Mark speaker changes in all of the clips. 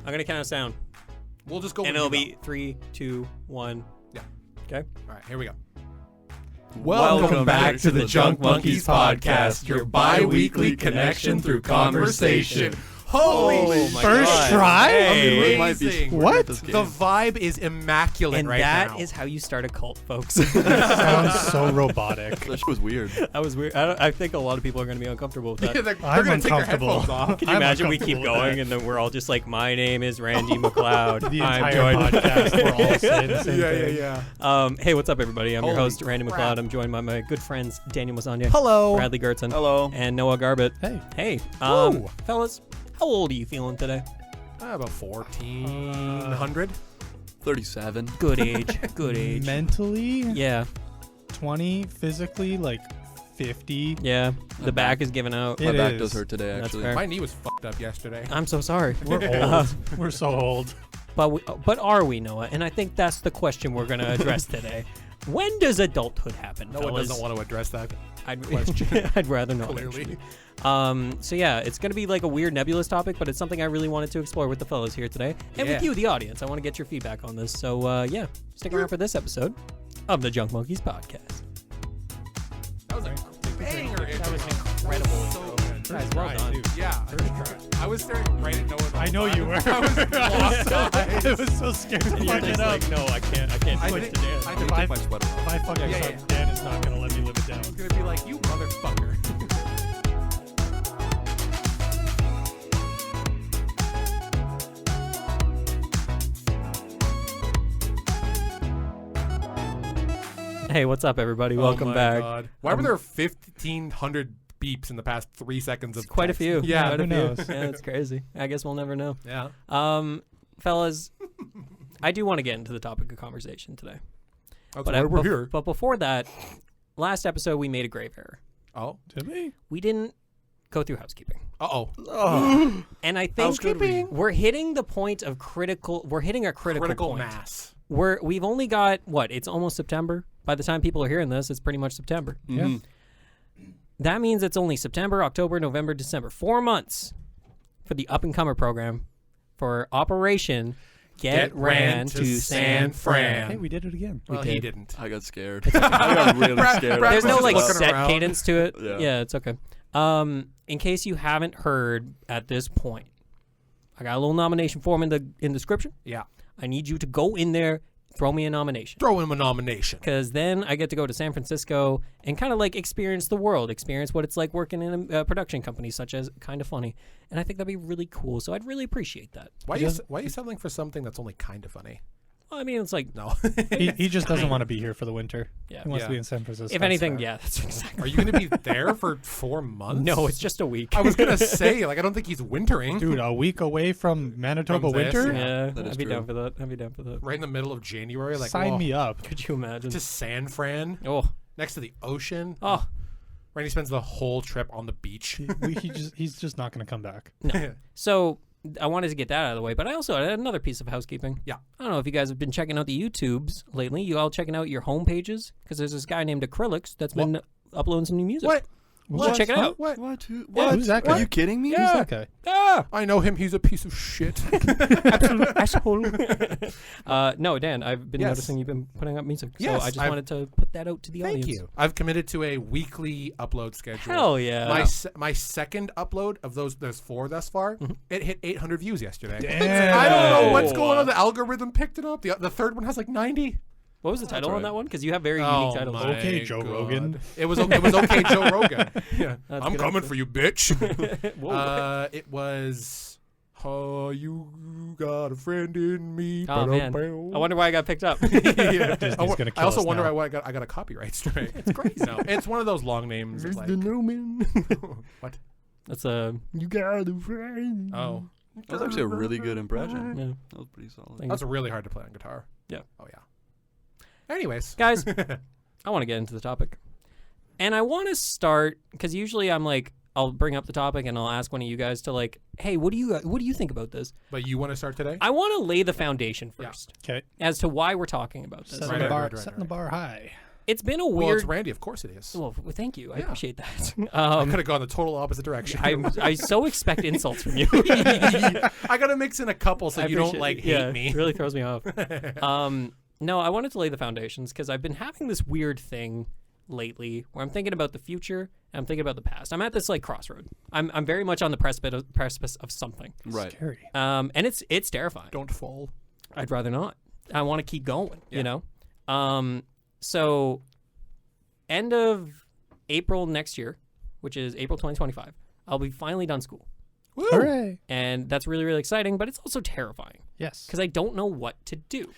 Speaker 1: I'm gonna count us down.
Speaker 2: We'll just go.
Speaker 1: And it'll be 3, 2, 1.
Speaker 2: Yeah.
Speaker 1: Okay.
Speaker 2: All right. Here we go.
Speaker 3: Welcome back to the Junk Monkeys podcast, your bi-weekly connection through conversation.
Speaker 2: Holy
Speaker 3: first try?
Speaker 2: Hey.
Speaker 3: What?
Speaker 2: The vibe is immaculate
Speaker 1: And
Speaker 2: right
Speaker 1: that
Speaker 2: now.
Speaker 1: is how you start a cult, folks.
Speaker 3: Sounds so robotic.
Speaker 4: That shit was weird.
Speaker 1: That was weird. I think a lot of people are going to be uncomfortable with that.
Speaker 2: Yeah, they're
Speaker 3: I'm
Speaker 2: going to take their
Speaker 3: uncomfortable.
Speaker 2: headphones off.
Speaker 1: Can you
Speaker 3: I'm
Speaker 1: imagine we keep
Speaker 3: uncomfortable with
Speaker 1: going
Speaker 3: that.
Speaker 1: and then we're all just like, my name is Randy McLeod.
Speaker 3: The
Speaker 1: I'm
Speaker 3: entire
Speaker 1: joined
Speaker 3: podcast, we're all saying the same thing.
Speaker 2: Yeah.
Speaker 1: Hey, what's up, everybody? I'm your
Speaker 2: Holy
Speaker 1: host, Randy
Speaker 2: crap.
Speaker 1: McLeod. I'm joined by my good friends, Daniel Mosionier,
Speaker 2: Hello.
Speaker 1: Bradley Gertzen,
Speaker 4: Hello.
Speaker 1: and Noah Garbutt.
Speaker 3: Hey.
Speaker 1: Hey,
Speaker 3: Whoa.
Speaker 1: fellas, how old are you feeling today?
Speaker 2: About 1,400.
Speaker 4: 37.
Speaker 1: Good age. Good age.
Speaker 3: Mentally,
Speaker 1: Yeah.
Speaker 3: 20. Physically, like 50.
Speaker 1: Yeah. The back is giving out.
Speaker 3: It
Speaker 4: My back
Speaker 3: is.
Speaker 4: does hurt today,
Speaker 1: That's
Speaker 4: actually.
Speaker 1: fair.
Speaker 2: My knee was fucked up yesterday.
Speaker 1: I'm so sorry.
Speaker 3: We're old. We're so old.
Speaker 1: But are we, Noah? And I think that's the question we're going to address today. When does adulthood happen,
Speaker 2: No one
Speaker 1: fellas?
Speaker 2: doesn't want to address that.
Speaker 1: I'd rather not.
Speaker 2: Clearly.
Speaker 1: Actually. So yeah, it's gonna be like a weird nebulous topic, but it's something I really wanted to explore with the fellas here today, and with
Speaker 2: Yeah.
Speaker 1: you, the audience. I want to get your feedback on this. So yeah, stick around for this episode of the Junk Monkeys podcast.
Speaker 2: That was a banger.
Speaker 1: That was incredible.
Speaker 2: So good.
Speaker 1: Guys, well done.
Speaker 2: Yeah. I was staring right at Noah. the
Speaker 3: I
Speaker 2: whole
Speaker 3: know
Speaker 2: time.
Speaker 3: you were.
Speaker 2: I was lost.
Speaker 3: I was so scared to
Speaker 1: And you're
Speaker 3: fuck
Speaker 1: just
Speaker 3: it up.
Speaker 1: like, no, I can't
Speaker 2: I
Speaker 1: switch
Speaker 2: think-
Speaker 1: to dance.
Speaker 2: I
Speaker 4: I'm
Speaker 2: think
Speaker 4: gonna
Speaker 3: If
Speaker 4: take my sweater
Speaker 3: If
Speaker 4: off.
Speaker 3: I fuck this
Speaker 2: Yeah,
Speaker 3: up,
Speaker 2: yeah.
Speaker 3: Dan is not going to let me live it down.
Speaker 2: It's going to be like, you motherfucker.
Speaker 1: Hey, what's up, everybody? Welcome
Speaker 2: Oh my
Speaker 1: back.
Speaker 2: God. Why were there 1,500 beeps in the past 3 seconds of
Speaker 1: Quite a
Speaker 2: text?
Speaker 1: few.
Speaker 2: Yeah.
Speaker 1: Quite a
Speaker 3: who
Speaker 1: few.
Speaker 3: knows?
Speaker 1: Yeah, it's crazy. I guess we'll never know.
Speaker 2: Yeah.
Speaker 1: Fellas, I do want to get into the topic of conversation today.
Speaker 2: That's
Speaker 1: But
Speaker 2: why we're here.
Speaker 1: But before that, last episode we made a grave error.
Speaker 2: Oh.
Speaker 3: Did we?
Speaker 1: We didn't go through housekeeping.
Speaker 4: Oh.
Speaker 1: And I think
Speaker 2: Housekeeping.
Speaker 1: we're hitting the point of critical. We're hitting a critical point.
Speaker 2: mass.
Speaker 1: We've only got what? It's almost September. By the time people are hearing this, it's pretty much September.
Speaker 3: Yeah.
Speaker 1: That means it's only September, October, November, December. 4 months for the up and comer program for Operation Get Ran to San Fran.
Speaker 3: Hey, we did it again.
Speaker 2: Well, he didn't.
Speaker 4: I got scared. I got really scared.
Speaker 2: Brad
Speaker 1: There's
Speaker 2: was
Speaker 1: no
Speaker 2: just
Speaker 1: like
Speaker 2: looking
Speaker 1: set
Speaker 2: around.
Speaker 1: cadence to it.
Speaker 4: Yeah.
Speaker 1: It's okay. In case you haven't heard at this point, I got a little nomination form in the description.
Speaker 2: Yeah.
Speaker 1: I need you to go in there, throw me a nomination.
Speaker 2: Throw him a nomination.
Speaker 1: Because then I get to go to San Francisco and kind of like experience the world, experience what it's like working in a production company such as Kinda Funny. And I think that'd be really cool. So I'd really appreciate that.
Speaker 2: Why are you settling for something that's only kind of funny?
Speaker 1: Well, I mean, it's like,
Speaker 2: No.
Speaker 3: He just doesn't want to be here for the winter.
Speaker 1: Yeah.
Speaker 3: He wants
Speaker 2: Yeah.
Speaker 3: to be in San Francisco.
Speaker 1: if anything,
Speaker 3: That's
Speaker 1: yeah, that's exactly.
Speaker 2: Are you going to be there for 4 months?
Speaker 1: No, it's just a week.
Speaker 2: I was going to say, like, I don't think he's wintering.
Speaker 3: Dude, a week away from Manitoba
Speaker 2: From this,
Speaker 3: winter?
Speaker 1: Yeah,
Speaker 4: That is
Speaker 1: I'd be
Speaker 4: true.
Speaker 1: down for that. I'd be down for that.
Speaker 2: Right in the middle of January. Like,
Speaker 3: Sign
Speaker 2: whoa,
Speaker 3: me up.
Speaker 1: Could you imagine?
Speaker 2: to San Fran,
Speaker 1: Oh,
Speaker 2: next to the ocean.
Speaker 1: oh,
Speaker 2: Randy spends the whole trip on the beach.
Speaker 3: He's just not going to come back.
Speaker 1: no. So I wanted to get that out of the way, but I also had another piece of housekeeping.
Speaker 2: Yeah.
Speaker 1: I don't know if you guys have been checking out the YouTubes lately. You all checking out your home pages? Because there's this guy named Acryliks that's been uploading some new music.
Speaker 2: What?
Speaker 1: You should check it out.
Speaker 2: What?
Speaker 4: What?
Speaker 3: Yeah,
Speaker 4: What?
Speaker 3: who's that
Speaker 4: Are
Speaker 3: guy?
Speaker 4: you kidding me?
Speaker 3: Who's that guy?
Speaker 1: Ah!
Speaker 2: I know him. He's a piece of shit.
Speaker 1: Absolute asshole. No, Dan, I've been
Speaker 2: Yes.
Speaker 1: noticing you've been putting up music. So
Speaker 2: Yes,
Speaker 1: I just
Speaker 2: I've-
Speaker 1: wanted to put that out to the
Speaker 2: Thank
Speaker 1: audience.
Speaker 2: you. I've committed to a weekly upload schedule.
Speaker 1: Hell yeah.
Speaker 2: My second upload of those, there's 4 thus far, it hit 800 views yesterday.
Speaker 3: Damn.
Speaker 2: I don't know what's going on. The algorithm picked it up. The third one has like 90.
Speaker 1: What was the title on
Speaker 4: right.
Speaker 1: that one? Because you have very
Speaker 2: Oh
Speaker 1: unique titles.
Speaker 2: my
Speaker 3: Okay, Joe
Speaker 2: God.
Speaker 3: Rogan.
Speaker 2: It was okay, Joe Rogan. Yeah.
Speaker 1: That's
Speaker 2: I'm
Speaker 1: good
Speaker 2: coming
Speaker 1: answer.
Speaker 2: for you, bitch.
Speaker 1: Whoa.
Speaker 2: It was. Oh, you got a friend in me.
Speaker 1: Oh, man. I wonder why I got picked up.
Speaker 2: Yeah.
Speaker 3: Disney's gonna
Speaker 2: I
Speaker 3: kill
Speaker 2: also
Speaker 3: us
Speaker 2: wonder
Speaker 3: now.
Speaker 2: why I got a copyright strike. It's crazy. No, it's one of those long names. It's like, what?
Speaker 1: That's a. You got a friend.
Speaker 2: Oh,
Speaker 4: That was actually a really good impression.
Speaker 1: Yeah.
Speaker 4: That was pretty solid.
Speaker 1: Thank
Speaker 2: that's really hard to play on guitar.
Speaker 1: Yeah.
Speaker 2: Oh yeah. Anyways,
Speaker 1: Guys, I want to get into the topic. And I want to start, because usually I'm like, I'll bring up the topic and I'll ask one of you guys to like, hey, what do you think about this?
Speaker 2: but you want to start today?
Speaker 1: I want to lay the foundation first
Speaker 3: Okay.
Speaker 1: as to why we're talking about this.
Speaker 3: Setting
Speaker 2: Right,
Speaker 3: the
Speaker 2: right,
Speaker 3: bar,
Speaker 2: right, right,
Speaker 3: setting the bar high.
Speaker 1: It's been a
Speaker 2: Well,
Speaker 1: weird.
Speaker 2: it's Randy. Of course it is.
Speaker 1: Well, thank you. I
Speaker 2: Yeah.
Speaker 1: appreciate that.
Speaker 2: I could have gone the total opposite direction.
Speaker 1: I so expect insults from you.
Speaker 2: I gotta mix in a couple so
Speaker 1: I
Speaker 2: you don't
Speaker 1: appreciate-
Speaker 2: hate me.
Speaker 1: It really throws me off. No, I wanted to lay the foundations because I've been having this weird thing lately where I'm thinking about the future and I'm thinking about the past. I'm at this like crossroad. I'm very much on the precipice of something.
Speaker 4: Right.
Speaker 3: Scary.
Speaker 1: And it's terrifying.
Speaker 2: Don't fall.
Speaker 1: I'd rather not. I want to keep going,
Speaker 2: Yeah.
Speaker 1: you know? So end of April next year, which is April 2025, I'll be finally done school.
Speaker 2: Woo.
Speaker 3: Hooray.
Speaker 1: And that's really, really exciting, but it's also terrifying
Speaker 3: Yes.
Speaker 1: because I don't know what to do.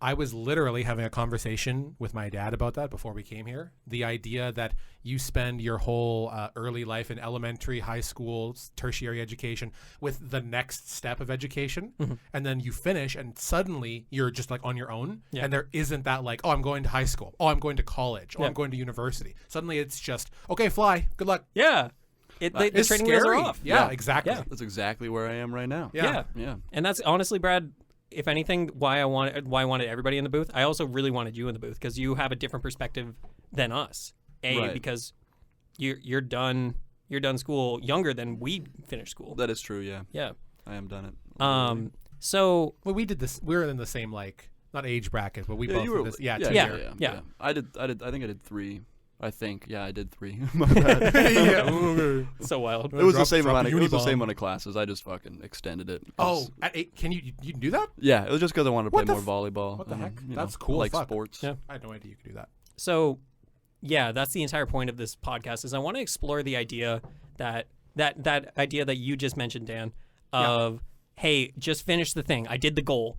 Speaker 2: I was literally having a conversation with my dad about that before we came here. The idea that you spend your whole early life in elementary, high school, tertiary education with the next step of education, and then you finish and suddenly you're just like on your own,
Speaker 1: Yeah.
Speaker 2: and there isn't that like, oh, I'm going to high school, oh, I'm going to college, oh,
Speaker 1: Yeah.
Speaker 2: I'm going to university. Suddenly it's just, okay, fly, good luck.
Speaker 1: Yeah. The
Speaker 2: It's
Speaker 1: training wheels are
Speaker 2: scary.
Speaker 1: off.
Speaker 2: Yeah, exactly.
Speaker 1: Yeah.
Speaker 4: That's exactly where I am right now.
Speaker 1: Yeah.
Speaker 4: Yeah.
Speaker 1: And that's honestly, Brad, if anything, why I wanted everybody in the booth. I also really wanted you in the booth because you have a different perspective than us.
Speaker 4: Right.
Speaker 1: Because you're done school younger than we finished school.
Speaker 4: That is true. Yeah.
Speaker 1: Yeah.
Speaker 4: I am done it.
Speaker 1: So
Speaker 2: Well, we did this. We were in the same like not age bracket, but we both
Speaker 4: you
Speaker 2: did
Speaker 4: were.
Speaker 2: this. Yeah,
Speaker 1: Yeah.
Speaker 2: tenure.
Speaker 1: Yeah.
Speaker 4: I did. I think I did 3. I think. Yeah, I did 3. My bad.
Speaker 1: so wild.
Speaker 4: It was the same
Speaker 2: drop
Speaker 4: amount.
Speaker 2: a
Speaker 4: It was the
Speaker 2: Unibomb.
Speaker 4: same amount of classes. I just fucking extended it. 'cause-
Speaker 2: Oh, at 8, can you can do that?
Speaker 4: Yeah, it was just because I wanted to
Speaker 2: What
Speaker 4: play
Speaker 2: the
Speaker 4: more volleyball.
Speaker 2: what the heck?
Speaker 4: you
Speaker 2: That's
Speaker 4: know,
Speaker 2: cool
Speaker 4: I
Speaker 2: as
Speaker 4: like
Speaker 2: fuck.
Speaker 4: sports.
Speaker 1: Yeah.
Speaker 2: I had no idea you could do that.
Speaker 1: So, yeah, that's the entire point of this podcast is I want to explore the idea that idea that you just mentioned, Dan, of hey, just finish the thing. I did the goal,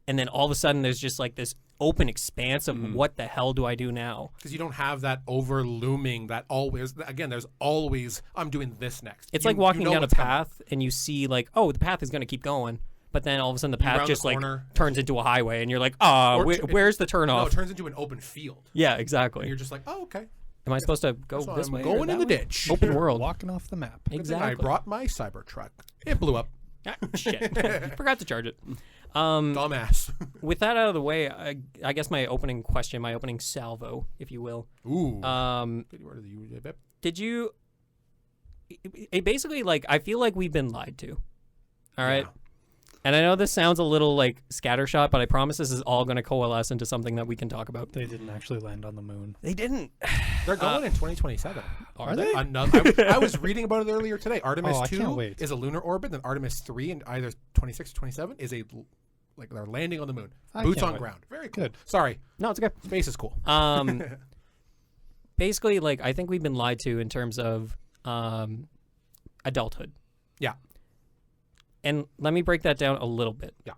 Speaker 1: and then all of a sudden there's just like this open expanse of what the hell do I do now?
Speaker 2: Because you don't have that over looming that always. Again, there's always I'm doing this next.
Speaker 1: It's
Speaker 2: You-
Speaker 1: like walking
Speaker 2: you know
Speaker 1: down a
Speaker 2: what's coming.
Speaker 1: path and you see like, oh, the path is going to keep going, but then all of a sudden the path
Speaker 2: round the
Speaker 1: just like
Speaker 2: corner.
Speaker 1: turns into a highway, and you're like,
Speaker 2: Or
Speaker 1: where's the turn
Speaker 2: No,
Speaker 1: off?
Speaker 2: it turns into an open field.
Speaker 1: Yeah,
Speaker 2: And
Speaker 1: exactly.
Speaker 2: you're just like, oh, okay.
Speaker 1: Am I supposed to go
Speaker 2: So
Speaker 1: this
Speaker 2: I'm
Speaker 1: way? or
Speaker 2: going in
Speaker 1: that
Speaker 2: the
Speaker 1: way?
Speaker 2: ditch.
Speaker 1: Open world.
Speaker 3: Walking off the map.
Speaker 2: Good thing
Speaker 1: Exactly.
Speaker 2: I brought my Cybertruck. It blew up.
Speaker 1: Ah, shit. Forgot to charge it.
Speaker 2: Dumbass.
Speaker 1: With that out of the way, I guess my opening question, my opening salvo, if you will.
Speaker 2: Ooh.
Speaker 1: Did you? It basically, like, I feel like we've been lied to. All right.
Speaker 2: Yeah.
Speaker 1: And I know this sounds a little like scattershot, but I promise this is all going to coalesce into something that we can talk about.
Speaker 3: They didn't actually land on the moon.
Speaker 1: They didn't.
Speaker 2: They're going in 2027.
Speaker 1: Are they?
Speaker 2: I was reading about it earlier today. Artemis
Speaker 3: Oh, I
Speaker 2: 2
Speaker 3: can't wait.
Speaker 2: is a lunar orbit, and Artemis 3 in either 26 or 27 is a like they're landing on the moon.
Speaker 3: I
Speaker 2: Boots
Speaker 3: can't
Speaker 2: on
Speaker 3: wait.
Speaker 2: ground. Very cool.
Speaker 3: Good.
Speaker 2: Sorry.
Speaker 1: No, it's okay.
Speaker 2: Space is cool.
Speaker 1: Basically, like, I think we've been lied to in terms of adulthood.
Speaker 2: Yeah.
Speaker 1: And let me break that down a little bit.
Speaker 2: Yeah.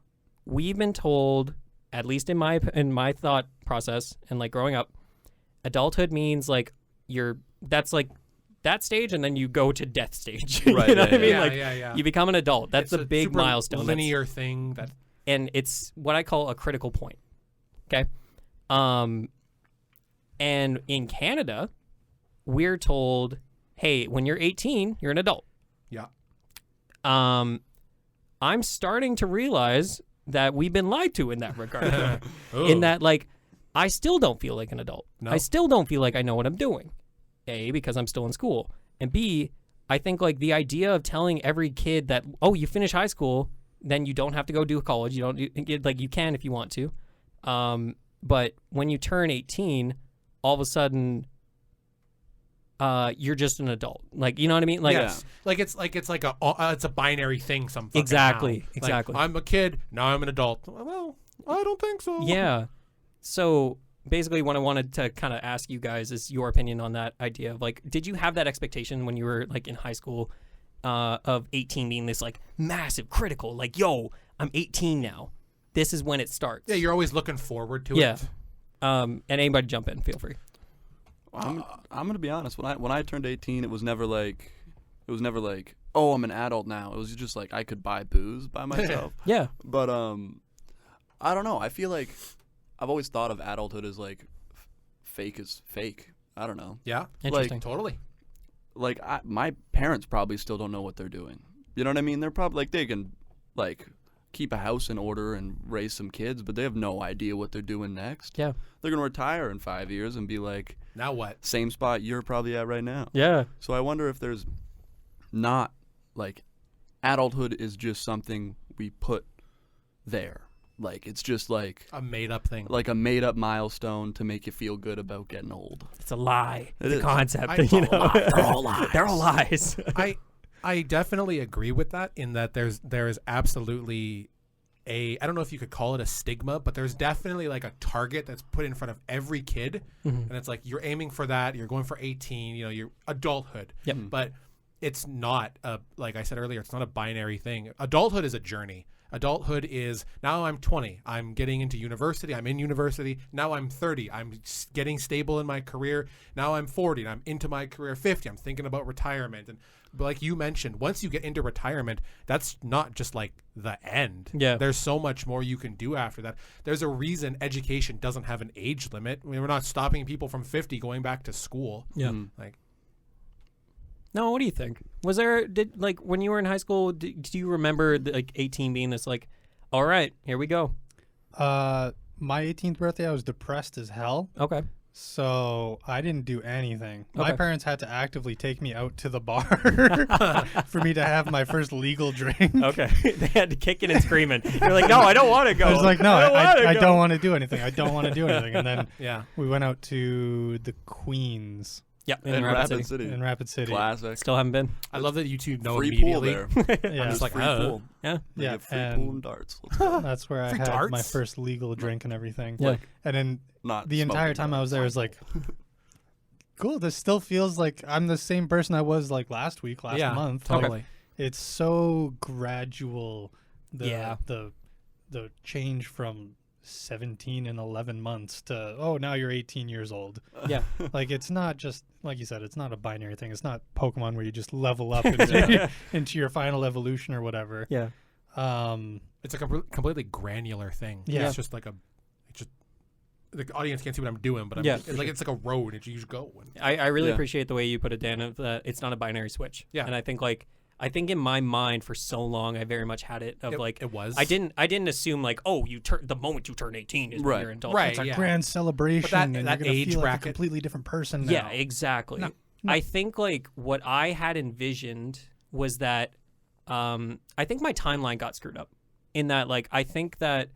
Speaker 1: We've been told, at least in my thought process and like growing up, adulthood means like that's like that stage, and then you go to death stage.
Speaker 4: Right,
Speaker 1: You know
Speaker 4: yeah,
Speaker 1: what I mean?
Speaker 2: yeah.
Speaker 1: Like
Speaker 2: Yeah.
Speaker 1: you become an adult. That's
Speaker 2: It's
Speaker 1: a big
Speaker 2: super
Speaker 1: milestone. That's-
Speaker 2: Linear thing that
Speaker 1: and it's what I call a critical point. Okay. And in Canada, we're told, hey, when you're 18, you're an adult.
Speaker 2: yeah.
Speaker 1: I'm starting to realize that we've been lied to in that regard.
Speaker 2: Ooh.
Speaker 1: In that, like, I still don't feel like an adult.
Speaker 2: No.
Speaker 1: I still don't feel like I know what I'm doing. A, because I'm still in school. And B, I think, like, the idea of telling every kid that, oh, you finish high school, then you don't have to go do college. You don't, like, you can if you want to. But when you turn 18, all of a sudden, you're just an adult. Like, you know what I mean? Like,
Speaker 2: yes. It's a binary thing.
Speaker 1: Exactly,
Speaker 2: Like,
Speaker 1: exactly.
Speaker 2: I'm a kid. Now I'm an adult. Well, I don't think so.
Speaker 1: yeah. So basically what I wanted to kind of ask you guys is your opinion on that idea of, like, did you have that expectation when you were, like, in high school of 18 being this, like, massive critical, like, yo, I'm 18 now. This is when it starts.
Speaker 2: Yeah, you're always looking forward to
Speaker 1: Yeah.
Speaker 2: it.
Speaker 1: And anybody jump in, feel free.
Speaker 4: I'm gonna be honest. When I turned 18, it was never like, oh, I'm an adult now. It was just like I could buy booze by myself.
Speaker 1: Yeah.
Speaker 4: But I don't know. I feel like I've always thought of adulthood as like fake is fake. I don't know.
Speaker 2: Yeah.
Speaker 1: Interesting.
Speaker 2: Totally.
Speaker 4: Like my parents probably still don't know what they're doing. You know what I mean? They're probably like they can like keep a house in order and raise some kids, but they have no idea what they're doing next.
Speaker 1: Yeah.
Speaker 4: They're going to retire in 5 years and be like,
Speaker 2: Now what?
Speaker 4: same spot you're probably at right now.
Speaker 1: Yeah.
Speaker 4: So I wonder if there's not, like, adulthood is just something we put there. Like, it's just like
Speaker 2: A made-up thing.
Speaker 4: a made-up milestone to make you feel good about getting old.
Speaker 1: It's a lie.
Speaker 4: It
Speaker 1: It's a
Speaker 4: is.
Speaker 1: concept.
Speaker 2: It's
Speaker 1: You
Speaker 2: a
Speaker 1: know?
Speaker 2: lie.
Speaker 1: They're all lies. They're all lies.
Speaker 2: I definitely agree with that in that there is absolutely I don't know if you could call it a stigma, but there's definitely like a target that's put in front of every kid, and it's like you're aiming for that, you're going for 18, you're adulthood.
Speaker 1: Yep.
Speaker 2: But it's not like I said earlier, it's not a binary thing. Adulthood is a journey. Adulthood is now I'm 20, I'm getting into university, I'm in university. Now I'm 30, I'm getting stable in my career. Now I'm 40, and I'm into my career. 50, I'm thinking about retirement. And but like you mentioned, once you get into retirement, that's not just like the end.
Speaker 1: Yeah.
Speaker 2: There's so much more you can do after that. There's a reason education doesn't have an age limit. I mean, we're not stopping people from 50 going back to school.
Speaker 1: Yeah.
Speaker 2: Like,
Speaker 1: No, what do you think? Was there when you were in high school? Do you remember 18 being this like, all right, here we go?
Speaker 5: My 18th birthday, I was depressed as hell.
Speaker 1: Okay.
Speaker 5: So I didn't do anything. My
Speaker 1: Okay.
Speaker 5: parents had to actively take me out to the bar for me to have my first legal drink.
Speaker 1: Okay. They had to kick it and screaming. You're like, no, I don't want to go.
Speaker 5: I was like, no,
Speaker 1: I
Speaker 5: I don't want to do anything. I don't want to do anything. And then
Speaker 2: yeah.
Speaker 5: we went out to the Queens
Speaker 1: Yeah,
Speaker 4: In Rapid City.
Speaker 5: in Rapid City.
Speaker 4: Classic.
Speaker 1: Still haven't been.
Speaker 2: I love that you two know
Speaker 4: Free pool
Speaker 2: immediately.
Speaker 4: there.
Speaker 5: Yeah,
Speaker 2: just like,
Speaker 4: free
Speaker 2: oh.
Speaker 4: pool.
Speaker 1: Yeah.
Speaker 4: They
Speaker 5: Yeah,
Speaker 4: get free
Speaker 5: and-
Speaker 4: pool and darts. Let's go.
Speaker 5: that's where I
Speaker 2: Free
Speaker 5: had my
Speaker 2: darts?
Speaker 5: first legal drink and everything.
Speaker 1: Yeah.
Speaker 5: And then
Speaker 4: Not
Speaker 5: the entire
Speaker 4: smoking
Speaker 5: time I was
Speaker 4: darts.
Speaker 5: there, I was like, cool, this still feels like I'm the same person I was like last month.
Speaker 2: Totally.
Speaker 5: It's so gradual.
Speaker 1: Yeah.
Speaker 5: The change from 17 and 11 months to now you're 18 years old.
Speaker 1: Yeah.
Speaker 5: Like it's not just like you said, it's not a binary thing. It's not Pokemon where you just level up into your final evolution or whatever.
Speaker 1: Yeah.
Speaker 2: It's a completely granular thing.
Speaker 5: Yeah.
Speaker 2: It's just like the audience can't see what I'm doing, but
Speaker 1: Yeah,
Speaker 2: it's
Speaker 1: for
Speaker 2: like
Speaker 1: sure.
Speaker 2: it's like a road and you just go. And
Speaker 1: I really
Speaker 4: Yeah.
Speaker 1: appreciate the way you put it, Dan, of that it's not a binary switch.
Speaker 2: Yeah.
Speaker 1: And I think in my mind for so long I very much had it of
Speaker 2: it was.
Speaker 1: I didn't assume like, oh, the moment you turn 18 is when
Speaker 4: Right.
Speaker 1: you're an adult.
Speaker 2: Right.
Speaker 5: It's a
Speaker 2: yeah.
Speaker 5: grand celebration,
Speaker 2: that
Speaker 5: and you're
Speaker 2: age
Speaker 5: gonna feel like a
Speaker 2: bracket-
Speaker 5: completely different person now.
Speaker 1: Yeah, exactly.
Speaker 5: No.
Speaker 1: I think like what I had envisioned was that I think my timeline got screwed up in that like I think that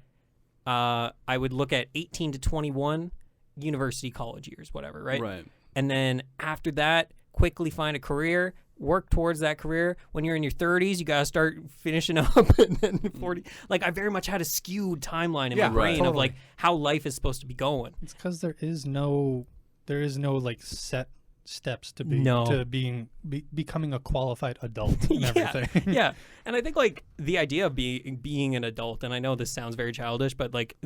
Speaker 1: I would look at 18 to 21 university college years, whatever, right?
Speaker 4: Right.
Speaker 1: And then after that, quickly find a career, work towards that career. When you're in your 30s, you got to start finishing up. And then 40. Like, I very much had a skewed timeline in
Speaker 2: Yeah,
Speaker 1: my brain
Speaker 2: right.
Speaker 1: of, like, how life is supposed to be going.
Speaker 5: It's because there is no like set steps to becoming a qualified adult and
Speaker 1: Yeah.
Speaker 5: everything.
Speaker 1: Yeah. And I think, like, the idea of being an adult, and I know this sounds very childish, but, like,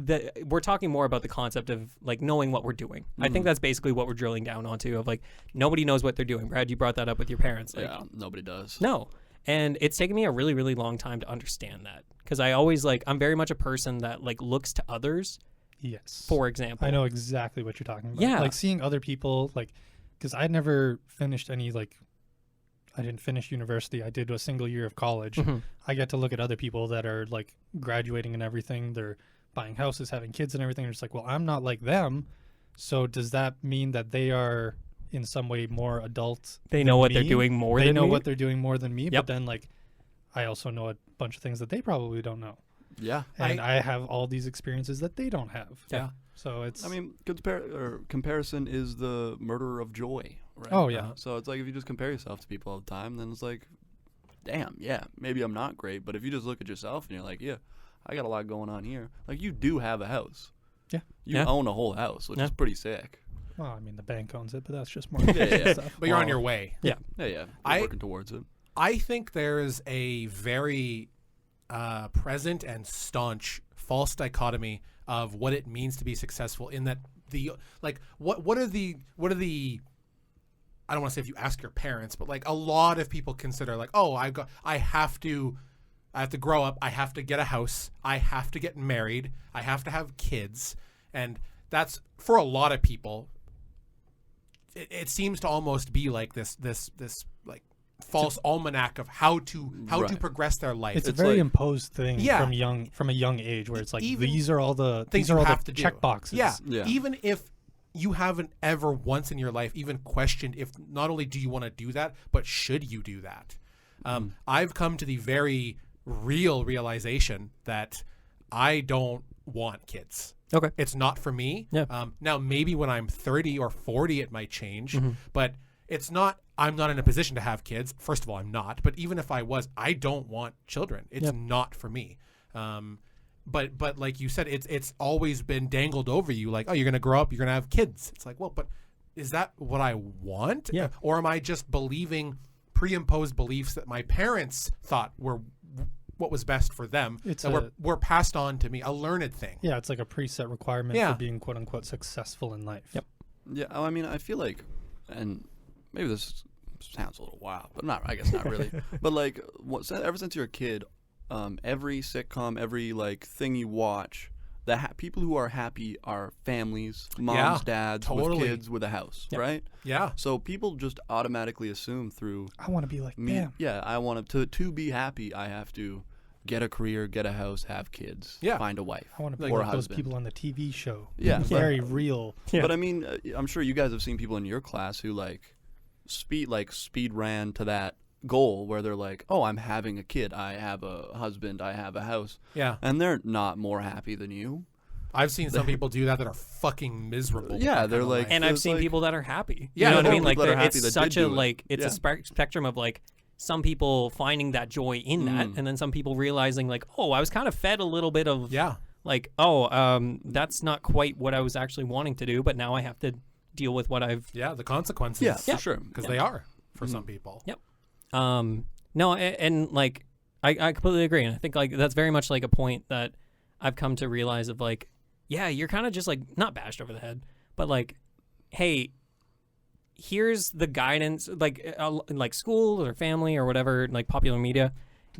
Speaker 1: we're talking more about the concept of, like, knowing what we're doing. I think that's basically what we're drilling down onto of, like, nobody knows what they're doing. Brad, you brought that up with your parents. Like,
Speaker 4: Yeah, nobody does.
Speaker 1: No. And it's taken me a really, really long time to understand that. Because I always, like, I'm very much a person that, like, looks to others,
Speaker 5: Yes.
Speaker 1: for example.
Speaker 5: I know exactly what you're talking about.
Speaker 1: Yeah.
Speaker 5: Like seeing other people, like, because I'd never finished any, like, I didn't finish university. I did a single year of college.
Speaker 1: Mhm.
Speaker 5: I get to look at other people that are, like, graduating and everything. They're buying houses, having kids and everything. It's like, well, I'm not like them. So does that mean that they are in some way more adult?
Speaker 1: They
Speaker 5: than
Speaker 1: know what they're
Speaker 5: me?
Speaker 1: doing more
Speaker 5: They
Speaker 1: than
Speaker 5: know
Speaker 1: me.
Speaker 5: what they're doing more than me.
Speaker 1: Yep.
Speaker 5: But then, like, I also know a bunch of things that they probably don't know.
Speaker 4: Yeah.
Speaker 5: And I have all these experiences that they don't have.
Speaker 2: Yeah.
Speaker 5: So it's,
Speaker 4: I mean, comparison is the murderer of joy, right?
Speaker 5: Oh, yeah.
Speaker 4: So it's like if you just compare yourself to people all the time, then it's like, damn, yeah, maybe I'm not great. But if you just look at yourself and you're like, yeah, I got a lot going on here. Like, you do have a house.
Speaker 5: Yeah.
Speaker 4: You
Speaker 1: Yeah.
Speaker 4: own a whole house, which
Speaker 1: Yeah.
Speaker 4: is pretty sick.
Speaker 5: well, I mean, the bank owns it, but that's just more
Speaker 4: Yeah.
Speaker 5: stuff.
Speaker 2: But you're on
Speaker 4: Well,
Speaker 2: your way.
Speaker 1: Yeah.
Speaker 4: Yeah, yeah.
Speaker 2: I-
Speaker 4: You're working towards it.
Speaker 2: I think there's a very present and staunch false dichotomy of what it means to be successful in that what are the I don't want to say if you ask your parents, but like a lot of people consider like, oh, I have to grow up, I have to get a house, I have to get married, I have to have kids. And that's for a lot of people, it seems to almost be like this like false almanac of how to progress their life.
Speaker 5: It's a
Speaker 4: It's
Speaker 5: very
Speaker 4: like-
Speaker 5: imposed thing
Speaker 2: Yeah.
Speaker 5: from a young age, where it's like
Speaker 2: Even
Speaker 5: these are all the
Speaker 2: things
Speaker 5: these are
Speaker 2: you
Speaker 5: all
Speaker 2: have
Speaker 5: the
Speaker 2: to do.
Speaker 5: check boxes.
Speaker 2: Yeah.
Speaker 4: Yeah.
Speaker 2: Even if you haven't ever once in your life even questioned if not only do you want to do that, but should you do that. I've come to the very real realization that I don't want kids.
Speaker 1: Okay.
Speaker 2: It's not for me.
Speaker 1: Yeah.
Speaker 2: Now, maybe when I'm 30 or 40, it might change,
Speaker 1: Mm-hmm.
Speaker 2: but it's not. I'm not in a position to have kids. First of all, I'm not. But even if I was, I don't want children. It's
Speaker 1: Yep.
Speaker 2: not for me. But like you said, it's always been dangled over you, like, oh, you're gonna grow up, you're gonna have kids. It's like, well, but is that what I want?
Speaker 1: Yeah.
Speaker 2: Or am I just believing pre-imposed beliefs that my parents thought were what was best for them,
Speaker 5: It's
Speaker 2: that were passed on to me, a learned thing?
Speaker 5: Yeah, it's like a preset requirement
Speaker 2: Yeah.
Speaker 5: for being quote unquote successful in life.
Speaker 1: Yep.
Speaker 4: Yeah, I mean, I feel like, and maybe this sounds a little wild, but not. I guess not really. But like, ever since you're a kid, every sitcom, every like thing you watch, the people who are happy are families, moms, dads,
Speaker 2: totally.
Speaker 4: with kids, with a house,
Speaker 1: Yep.
Speaker 4: right?
Speaker 2: Yeah.
Speaker 4: So people just automatically assume through
Speaker 5: I want to be like
Speaker 4: me.
Speaker 5: them.
Speaker 4: Yeah, I want to be happy. I have to get a career, get a house, have kids,
Speaker 2: Yeah.
Speaker 4: find a wife.
Speaker 5: I want to be
Speaker 2: Like-
Speaker 5: like
Speaker 4: or a
Speaker 5: those
Speaker 4: husband.
Speaker 5: people on the TV show.
Speaker 4: Yeah, but-
Speaker 5: Very real.
Speaker 1: Yeah.
Speaker 4: But I mean, I'm sure you guys have seen people in your class who like speed ran to that goal where they're like, "Oh, I'm having a kid. I have a husband. I have a house."
Speaker 2: Yeah.
Speaker 4: And they're not more happy than you.
Speaker 2: I've seen some people do that are fucking miserable. with
Speaker 4: Yeah,
Speaker 2: that
Speaker 4: they're
Speaker 2: kind of
Speaker 4: like-
Speaker 2: life.
Speaker 1: And I've
Speaker 4: It's
Speaker 1: seen
Speaker 4: like-
Speaker 1: people that are happy.
Speaker 2: Yeah,
Speaker 1: You know what I
Speaker 2: there
Speaker 1: mean?
Speaker 4: are
Speaker 1: Like,
Speaker 4: people that are happy
Speaker 1: it's
Speaker 4: that
Speaker 1: such
Speaker 4: did
Speaker 1: a
Speaker 4: do it.
Speaker 1: like, it's
Speaker 4: Yeah.
Speaker 1: a spectrum of like some people finding that joy in that, and then some people realizing like, oh, I was kind of fed a little bit of
Speaker 2: Yeah.
Speaker 1: like, that's not quite what I was actually wanting to do, but now I have to deal with what I've.
Speaker 2: Yeah, the consequences.
Speaker 4: Yeah, for sure.
Speaker 2: Because they are for some people.
Speaker 1: Yep. No, and like, I completely agree, and I think like that's very much like a point that I've come to realize of like, yeah, you're kind of just like not bashed over the head, but like, hey, here's the guidance, like school or family or whatever, like popular media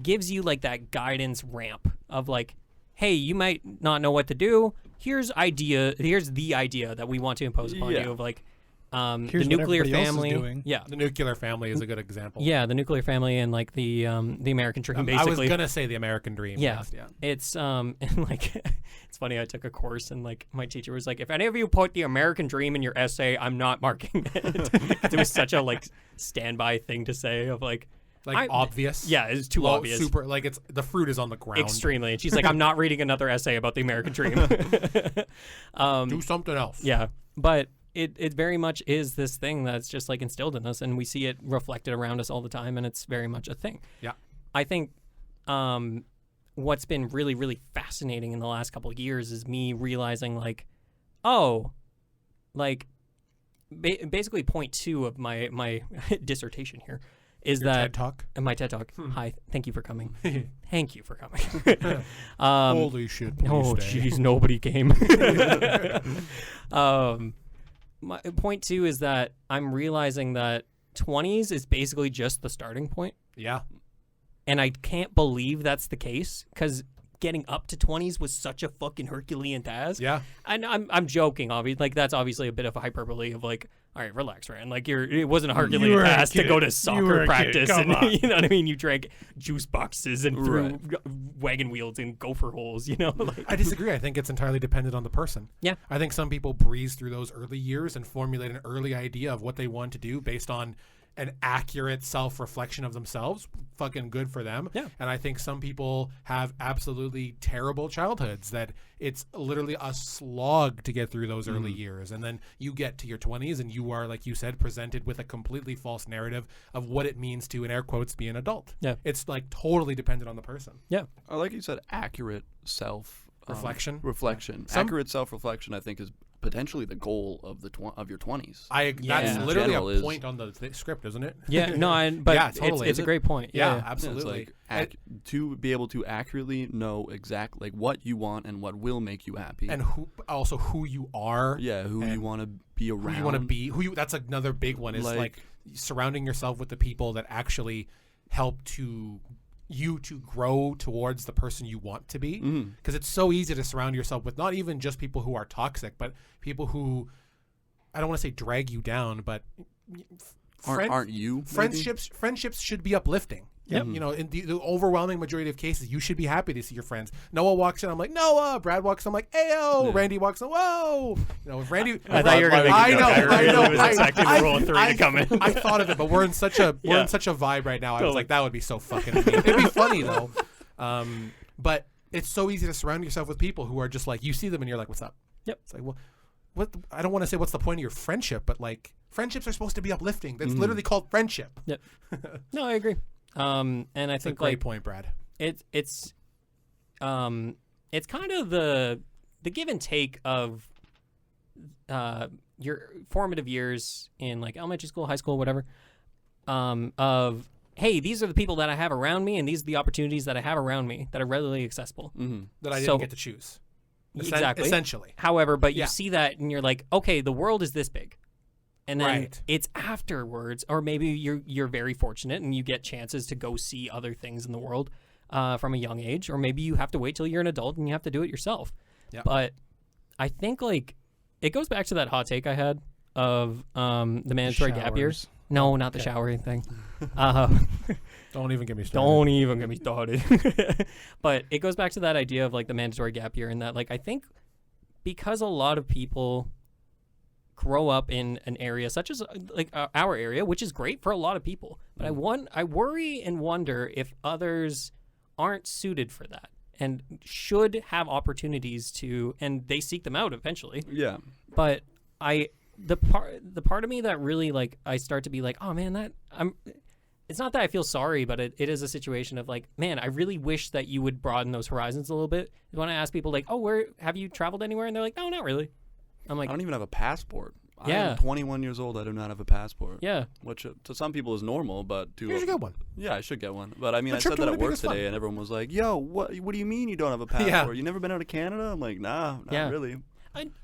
Speaker 1: gives you like that guidance ramp of like, hey, you might not know what to do. Here's the idea that we want to impose upon
Speaker 4: Yeah.
Speaker 1: you of like,
Speaker 5: Here's
Speaker 1: the
Speaker 5: what
Speaker 1: nuclear
Speaker 5: everybody else is
Speaker 1: family.
Speaker 5: doing.
Speaker 1: Yeah.
Speaker 2: The nuclear family is a good example.
Speaker 1: Yeah, the nuclear family and like the American dream,
Speaker 2: I
Speaker 1: basically.
Speaker 2: was gonna say the American dream.
Speaker 1: Yeah.
Speaker 2: next, yeah.
Speaker 1: It's and like it's funny, I took a course and like my teacher was like, if any of you put the American dream in your essay, I'm not marking it. 'Cause it was such a like standby thing to say of like
Speaker 2: Obvious.
Speaker 1: Yeah, it's too
Speaker 2: Low,
Speaker 1: obvious.
Speaker 2: Super. Like it's the fruit is on the ground.
Speaker 1: Extremely. And she's like, I'm not reading another essay about the American dream.
Speaker 2: Do something else.
Speaker 1: Yeah. But it very much is this thing that's just like instilled in us, and we see it reflected around us all the time, and it's very much a thing.
Speaker 2: Yeah.
Speaker 1: I think what's been really, really fascinating in the last couple of years is me realizing like, oh, like basically point 2 of my dissertation here is
Speaker 2: Your
Speaker 1: that
Speaker 2: TED Talk.
Speaker 1: in my TED Talk. Hi, thank you for coming. Thank you for coming.
Speaker 2: Holy shit.
Speaker 1: Oh,
Speaker 2: please stay.
Speaker 1: jeez, nobody came. My point 2 is that I'm realizing that 20s is basically just the starting point,
Speaker 2: Yeah.
Speaker 1: and I can't believe that's the case because getting up to 20s was such a fucking Herculean task.
Speaker 2: Yeah.
Speaker 1: And I'm joking, obviously. Like that's obviously a bit of a hyperbole of like, all right, relax, Ryan. Like it wasn't a Herculean
Speaker 5: were a
Speaker 1: task to
Speaker 5: kid.
Speaker 1: go to
Speaker 5: You were
Speaker 1: soccer
Speaker 5: a kid.
Speaker 1: practice,
Speaker 5: Come
Speaker 1: and
Speaker 5: on.
Speaker 1: you know what I mean. You drank juice boxes and threw
Speaker 4: Right.
Speaker 1: wagon wheels and gopher holes. You know, like,
Speaker 2: I disagree. I think it's entirely dependent on the person.
Speaker 1: Yeah.
Speaker 2: I think some people breeze through those early years and formulate an early idea of what they want to do based on an accurate self-reflection of themselves. Fucking good for them.
Speaker 1: Yeah.
Speaker 2: And I think some people have absolutely terrible childhoods that it's literally a slog to get through those early years. And then you get to your 20s and you are, like you said, presented with a completely false narrative of what it means to, in air quotes, be an adult.
Speaker 1: Yeah.
Speaker 2: It's like totally dependent on the person.
Speaker 1: yeah.
Speaker 4: Or like you said, accurate self
Speaker 2: Reflection.
Speaker 4: Reflection.
Speaker 2: Some-
Speaker 4: Accurate self-reflection, I think, is potentially the goal of of your 20s.
Speaker 2: That's
Speaker 1: Yeah.
Speaker 2: literally
Speaker 4: General
Speaker 2: a
Speaker 4: is-
Speaker 2: point on the
Speaker 1: Mm-hmm.
Speaker 2: script, isn't it?
Speaker 1: Yeah, no, but
Speaker 2: Yeah, totally.
Speaker 1: it's a great point.
Speaker 2: Yeah,
Speaker 1: Yeah.
Speaker 2: absolutely.
Speaker 4: It's like to be able to accurately know exactly like what you want and what will make you happy.
Speaker 2: And who you are.
Speaker 4: yeah, who
Speaker 2: and
Speaker 4: you want to be around.
Speaker 2: Who you want to be. That's another big one is like surrounding yourself with the people that actually help you to grow towards the person you want to be. Because it's so easy to surround yourself with not even just people who are toxic, but people who, I don't want to say drag you down, but
Speaker 4: aren't you? Maybe?
Speaker 2: Friendships should be uplifting.
Speaker 5: Yep.
Speaker 2: You know, in the overwhelming majority of cases, you should be happy to see your friends. Noah walks in, I'm like, Noah. Brad walks in, I'm like, Ayo.
Speaker 4: Yeah.
Speaker 2: Randy walks in, whoa. You know, if Randy.
Speaker 1: I thought you were going to make a joke.
Speaker 2: I know.
Speaker 1: I was expecting rule 3 to come in.
Speaker 2: I thought of it, but we're in such a
Speaker 1: Yeah.
Speaker 2: vibe right now. I was
Speaker 1: Totally.
Speaker 2: like, that would be so fucking mean. It'd be funny though. But it's so easy to surround yourself with people who are just like, you see them and you're like, what's up?
Speaker 1: Yep.
Speaker 2: It's like, well, what? I don't want to say what's the point of your friendship, but like friendships are supposed to be uplifting. That's literally called friendship.
Speaker 1: Yep. No, I agree. And I
Speaker 2: That's a
Speaker 1: think
Speaker 2: great
Speaker 1: like
Speaker 2: point, Brad.
Speaker 1: it's kind of the give and take of your formative years in like elementary school, high school, whatever. Of hey, these are the people that I have around me, and these are the opportunities that I have around me that are readily accessible.
Speaker 2: That I
Speaker 1: So-
Speaker 2: didn't get to choose.
Speaker 1: Exactly.
Speaker 2: Essentially.
Speaker 1: However, but you
Speaker 2: Yeah.
Speaker 1: see that and you're like, okay, the world is this big. And then
Speaker 2: Right.
Speaker 1: it's afterwards, or maybe you're very fortunate and you get chances to go see other things in the world from a young age, or maybe you have to wait till you're an adult and you have to do it yourself.
Speaker 2: Yeah.
Speaker 1: But I think like it goes back to that hot take I had of the mandatory gap years.
Speaker 5: Showers.
Speaker 1: No, not the
Speaker 5: Okay.
Speaker 1: showering thing.
Speaker 2: Don't even get me started.
Speaker 1: Don't even get me started. But it goes back to that idea of like the mandatory gap year, and that like I think because a lot of people grow up in an area such as like our area, which is great for a lot of people, but I worry and wonder if others aren't suited for that and should have opportunities to, and they seek them out eventually.
Speaker 4: Yeah.
Speaker 1: But the part of me that really like I start to be like, oh man, it's not that I feel sorry, but it is a situation of like, man, I really wish that you would broaden those horizons a little bit. When I ask people like, oh, where have you traveled anywhere? And they're like, no, not really. I'm like,
Speaker 4: I don't even have a passport.
Speaker 1: Yeah.
Speaker 4: I am 21 years old. I do not have a passport.
Speaker 1: yeah,
Speaker 4: Which to some people is normal, but to
Speaker 2: Here's a good one.
Speaker 4: yeah, I should get one. But I mean,
Speaker 2: The
Speaker 4: I
Speaker 2: trip
Speaker 4: said
Speaker 2: to
Speaker 4: that at
Speaker 2: Winnipeg
Speaker 4: work
Speaker 2: is fun.
Speaker 4: today, and everyone was like, "Yo, what do you mean you don't have a passport?
Speaker 2: Yeah.
Speaker 4: You never been out of Canada?" I'm like, "Nah, not
Speaker 1: Yeah.
Speaker 4: really."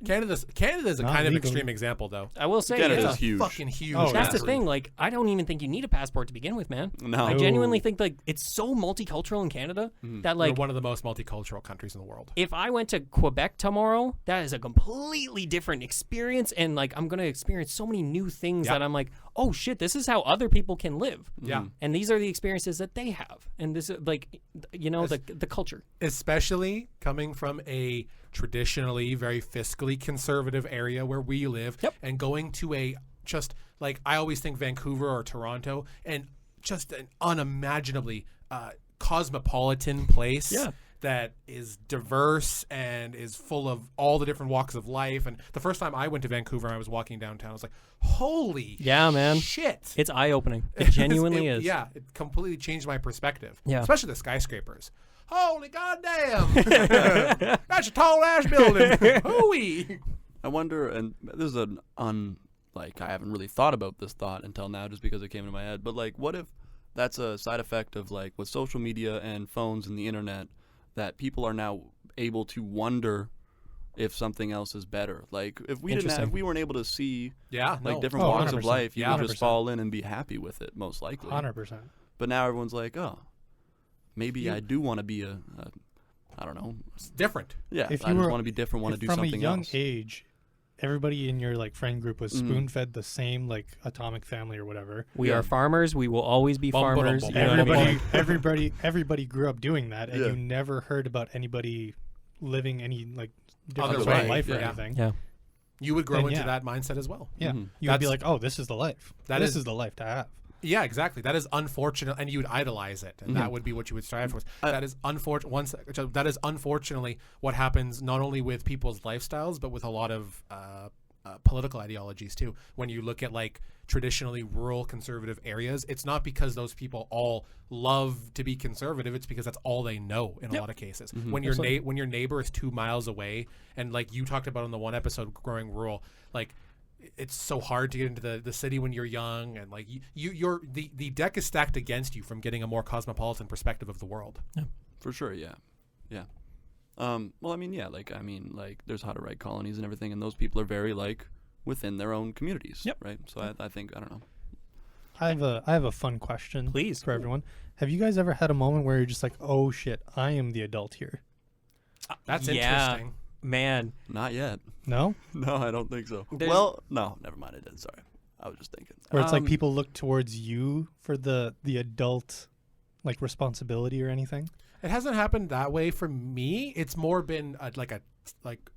Speaker 2: Canada's a
Speaker 5: Not
Speaker 2: kind of
Speaker 5: legally.
Speaker 2: extreme example though.
Speaker 1: I will say
Speaker 4: Canada's
Speaker 1: yeah.
Speaker 2: It's a
Speaker 4: huge.
Speaker 2: fucking huge.
Speaker 5: Oh,
Speaker 1: That's the
Speaker 4: massive.
Speaker 1: thing. Like, I don't even think you need a passport to begin with, man.
Speaker 4: No.
Speaker 1: I genuinely think like it's so multicultural in Canada that
Speaker 2: We're
Speaker 1: like
Speaker 2: one of the most multicultural countries in the world.
Speaker 1: if I went to Quebec tomorrow, that is a completely different experience, and like I'm gonna experience so many new things
Speaker 2: Yeah.
Speaker 1: that I'm like, oh shit, this is how other people can live.
Speaker 2: Yeah.
Speaker 1: And these are the experiences that they have, and this is like, you know, the culture.
Speaker 2: Especially coming from a traditionally very fiscally conservative area where we live,
Speaker 1: Yep.
Speaker 2: and going to a just like I always think Vancouver or Toronto, and just an unimaginably cosmopolitan place.
Speaker 1: Yeah.
Speaker 2: That is diverse and is full of all the different walks of life. And the first time I went to Vancouver, I was walking downtown. I was like, "Holy
Speaker 1: Yeah, man.
Speaker 2: shit!"
Speaker 1: It's eye opening. It genuinely is.
Speaker 2: Yeah, it completely changed my perspective.
Speaker 1: Yeah.
Speaker 2: Especially the skyscrapers. Holy goddamn! That's a tall ass building. Hooey!
Speaker 4: I wonder, and this is like I haven't really thought about this thought until now, just because it came into my head. But like, what if that's a side effect of like with social media and phones and the internet, that people are now able to wonder if something else is better. Like if we
Speaker 1: Interesting.
Speaker 4: if we weren't able to see
Speaker 2: Yeah,
Speaker 4: like
Speaker 2: no.
Speaker 4: different
Speaker 5: Oh,
Speaker 4: walks of
Speaker 5: 100%.
Speaker 4: life, you
Speaker 2: Yeah,
Speaker 4: would just
Speaker 5: 100%.
Speaker 4: fall in and be happy with it, most likely.
Speaker 5: 100%.
Speaker 4: But now everyone's like, oh, maybe I do want to be I don't know.
Speaker 2: It's different.
Speaker 4: Yeah,
Speaker 5: If
Speaker 4: I
Speaker 5: you
Speaker 4: just
Speaker 5: were-
Speaker 4: want to be different, want to do
Speaker 5: From
Speaker 4: something
Speaker 5: a young
Speaker 4: else.
Speaker 5: age, everybody in your like friend group was
Speaker 4: Mhm.
Speaker 5: spoon-fed the same like atomic family or whatever.
Speaker 1: We
Speaker 4: Yeah.
Speaker 1: are farmers. We will always be
Speaker 2: Bum, ba-dum,
Speaker 1: farmers.
Speaker 2: bum,
Speaker 1: You know what I mean?
Speaker 5: Everybody grew up doing that, and
Speaker 4: Yeah.
Speaker 5: you never heard about anybody living any like different
Speaker 2: Other
Speaker 5: way of
Speaker 2: way,
Speaker 5: life or
Speaker 2: yeah.
Speaker 5: anything.
Speaker 1: Yeah.
Speaker 2: You would grow
Speaker 5: Then,
Speaker 2: into
Speaker 5: yeah.
Speaker 2: that mindset as well.
Speaker 5: Yeah,
Speaker 4: Mhm.
Speaker 5: you would be
Speaker 2: That's-
Speaker 5: like, "Oh, this is the life.
Speaker 2: That
Speaker 5: This
Speaker 2: is-
Speaker 5: is the life to have."
Speaker 2: Yeah, exactly. That is unfortunate, and you would idolize it, and that would be what you would strive for. That is unfortunate. That is unfortunately what happens not only with people's lifestyles, but with a lot of political ideologies too. When you look at like traditionally rural conservative areas, it's not because those people all love to be conservative. It's because that's all they know in a lot of cases. When your when your neighbor is 2 miles away, and like you talked about in the one episode, growing rural, like. It's so hard to get into the city when you're young, and like you're the deck is stacked against you from getting a more cosmopolitan perspective of the world.
Speaker 4: For sure, yeah. Well, I mean, like there's how to write colonies and everything, and those people are very like within their own communities,
Speaker 1: Yep.
Speaker 4: right? So I think I don't know.
Speaker 5: I have a fun question,
Speaker 1: Please.
Speaker 5: for everyone. Have you guys ever had a moment where you're just like, "Oh shit, I am the adult here"?
Speaker 2: That's
Speaker 1: Yeah.
Speaker 2: interesting.
Speaker 1: Man,
Speaker 4: Not yet.
Speaker 5: No.
Speaker 4: No, I don't think so.
Speaker 1: There's-
Speaker 4: Well, no, never mind. I did. Sorry. I was just thinking.
Speaker 5: Where it's like people look towards you for the adult like responsibility or anything.
Speaker 2: It hasn't happened that way for me. It's more been like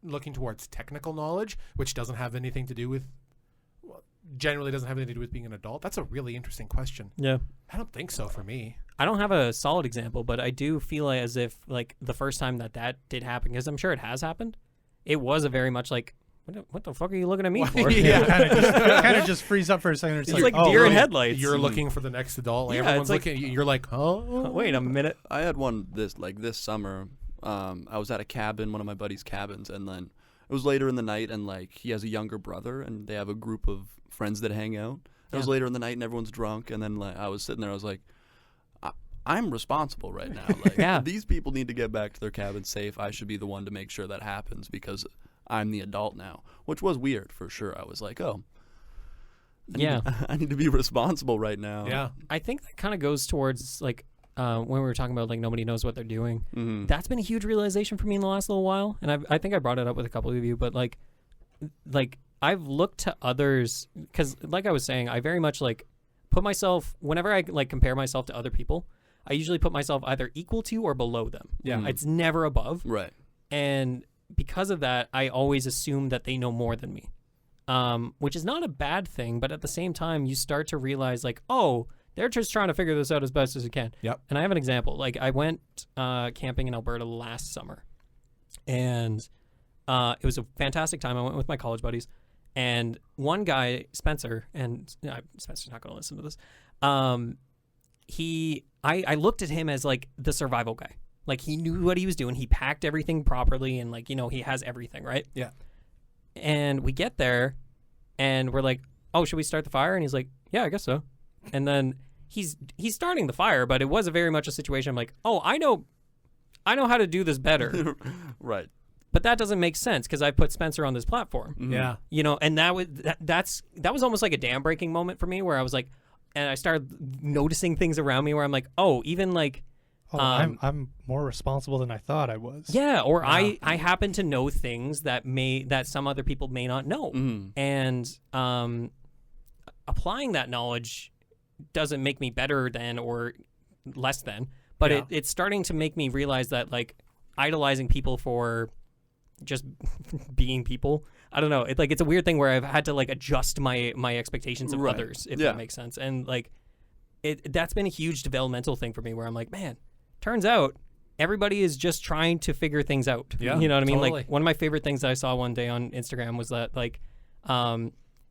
Speaker 2: looking towards technical knowledge, which doesn't have anything to do with, generally doesn't have anything to do with being an adult. That's a really interesting question.
Speaker 1: Yeah.
Speaker 2: I don't think so for me.
Speaker 1: I don't have a solid example, but I do feel as if like the first time that did happen, because I'm sure it has happened, it was a very much like, what the fuck are you looking at me for?
Speaker 2: Yeah.
Speaker 5: kind of just freeze up for a second.
Speaker 1: It's like deer in headlights.
Speaker 2: You're looking for the next adult. Like
Speaker 1: Yeah,
Speaker 2: everyone's
Speaker 1: it's like-
Speaker 2: looking at you. You're like, oh.
Speaker 1: Wait a minute.
Speaker 4: I had one this summer. I was at a cabin, one of my buddy's cabins, and then it was later in the night, and like he has a younger brother, and they have a group of friends that hang out. It was later in the night, and everyone's drunk, and then like, I was sitting there, I was like, I'm responsible right now. Like, these people need to get back to their cabin safe. I should be the one to make sure that happens because I'm the adult now, which was weird for sure. I was like, oh, I need to be responsible right now.
Speaker 2: Yeah.
Speaker 1: I think that kind of goes towards like when we were talking about like nobody knows what they're doing.
Speaker 4: Mm-hmm.
Speaker 1: That's been a huge realization for me in the last little while, and I think I brought it up with a couple of you, but like I've looked to others because like I was saying, I very much like put myself, whenever I like compare myself to other people, I usually put myself either equal to or below them.
Speaker 2: Yeah.
Speaker 1: It's never above.
Speaker 4: Right.
Speaker 1: And because of that, I always assume that they know more than me, which is not a bad thing. But at the same time, you start to realize like, oh, they're just trying to figure this out as best as they can.
Speaker 2: Yep.
Speaker 1: And I have an example. Like I went camping in Alberta last summer, and it was a fantastic time. I went with my college buddies, and one guy, Spencer, and Spencer's not going to listen to this. I looked at him as like the survival guy. Like he knew what he was doing. He packed everything properly, and like, you know, he has everything, right?
Speaker 2: Yeah.
Speaker 1: And we get there and we're like, oh, should we start the fire? And he's like, yeah, I guess so. And then he's starting the fire, but it was a very much a situation. I'm like, oh, I know how to do this better.
Speaker 4: Right.
Speaker 1: But that doesn't make sense because I put Spencer on this platform.
Speaker 4: Mm-hmm.
Speaker 2: Yeah.
Speaker 1: You know, and that was almost like a dam breaking moment for me where I was like, and I started noticing things around me where I'm like, oh, even like,
Speaker 5: I'm more responsible than I thought I was.
Speaker 1: yeah, or
Speaker 2: Yeah.
Speaker 1: I happen to know things that some other people may not know.
Speaker 4: Mm-hmm.
Speaker 1: And applying that knowledge doesn't make me better than or less than, but
Speaker 2: Yeah.
Speaker 1: it's starting to make me realize that like idolizing people for just being people, I don't know. It's a weird thing where I've had to like adjust my expectations of
Speaker 4: Right.
Speaker 1: others, if
Speaker 4: Yeah.
Speaker 1: that makes sense. And like that's been a huge developmental thing for me where I'm like, man, turns out everybody is just trying to figure things out.
Speaker 2: Yeah,
Speaker 1: You know what I mean?
Speaker 2: totally.
Speaker 1: Like one of my favorite things that I saw one day on Instagram was that like,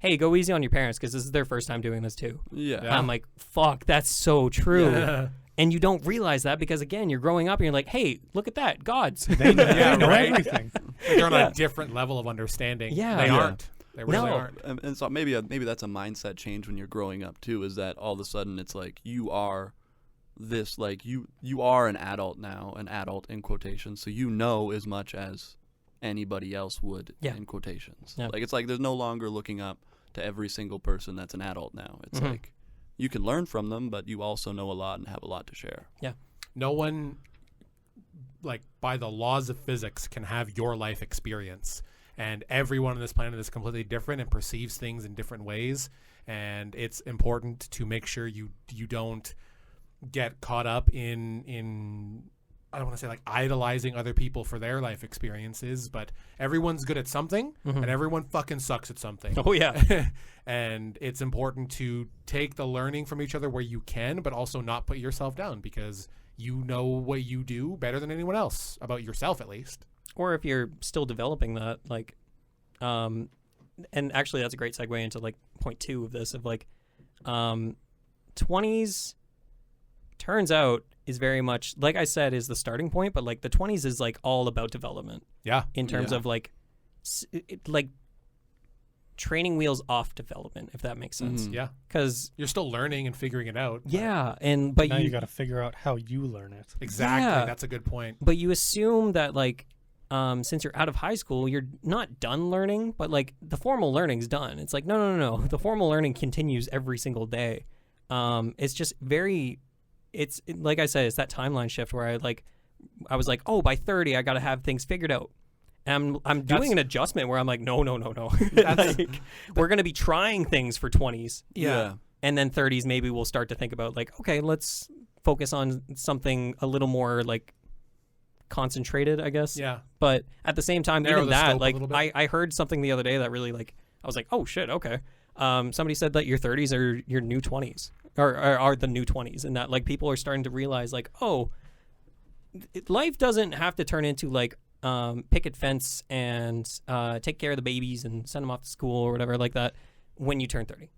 Speaker 1: hey, go easy on your parents because this is their first time doing this too.
Speaker 4: Yeah.
Speaker 2: Yeah.
Speaker 1: I'm like, fuck, that's so true.
Speaker 2: Yeah.
Speaker 1: And you don't realize that because again, you're growing up and you're like, hey, look at that, gods.
Speaker 5: They know,
Speaker 2: Yeah,
Speaker 5: they know
Speaker 2: right.
Speaker 5: everything.
Speaker 2: They're on
Speaker 1: Yeah.
Speaker 2: a different level of understanding.
Speaker 1: Yeah.
Speaker 2: They
Speaker 1: Yeah.
Speaker 2: aren't. They really
Speaker 1: No.
Speaker 2: aren't.
Speaker 4: And so maybe that's a mindset change when you're growing up too, is that all of a sudden it's like you are this, like you are an adult now, an adult in quotations, so you know as much as anybody else would
Speaker 1: Yeah.
Speaker 4: in quotations.
Speaker 1: Yeah.
Speaker 4: Like it's like there's no longer looking up to every single person that's an adult now. It's
Speaker 1: Mhm.
Speaker 4: like you can learn from them, but you also know a lot and have a lot to share.
Speaker 2: No one, like by the laws of physics, can have your life experience. And everyone on this planet is completely different and perceives things in different ways. And it's important to make sure you don't get caught up in I don't want to say like idolizing other people for their life experiences, but everyone's good at something
Speaker 1: Mhm.
Speaker 2: and everyone fucking sucks at something.
Speaker 1: Oh yeah.
Speaker 2: And it's important to take the learning from each other where you can, but also not put yourself down because you know what you do better than anyone else, about yourself at least.
Speaker 1: Or if you're still developing that, like, and actually that's a great segue into like point 2 of this of like, 20s turns out is very much, like I said, is the starting point, but like the 20s is like all about development
Speaker 2: Yeah.
Speaker 1: in terms
Speaker 4: Yeah.
Speaker 1: of like, like training wheels off development, if that makes sense.
Speaker 4: Mhm.
Speaker 2: Yeah.
Speaker 1: Because
Speaker 2: You're still learning and figuring it out. but-
Speaker 1: yeah, but
Speaker 5: Now you got to figure out how you learn it.
Speaker 2: Exactly.
Speaker 1: Yeah.
Speaker 2: That's a good point.
Speaker 1: But you assume that like, since you're out of high school, you're not done learning, but like the formal learning's done. It's like, no. The formal learning continues every single day. It's just it's like I said, it's that timeline shift where I was like, oh, by 30, I got to have things figured out. I'm doing an adjustment where I'm like, no.
Speaker 2: That's-
Speaker 1: Like, we're gonna be trying things for 20s,
Speaker 2: Yeah.
Speaker 1: and then 30s maybe we'll start to think about like, okay, let's focus on something a little more like concentrated, I guess.
Speaker 2: Yeah.
Speaker 1: But at the same time,
Speaker 2: Narrow
Speaker 1: even
Speaker 2: the
Speaker 1: that,
Speaker 2: scope a
Speaker 1: like,
Speaker 2: little bit.
Speaker 1: I heard something the other day that really, like, I was like, oh shit, okay. Somebody said that your 30s are your new 20s, or are the new 20s, and that like people are starting to realize like, oh, life doesn't have to turn into like picket fence and take care of the babies and send them off to school or whatever like that when you turn 30.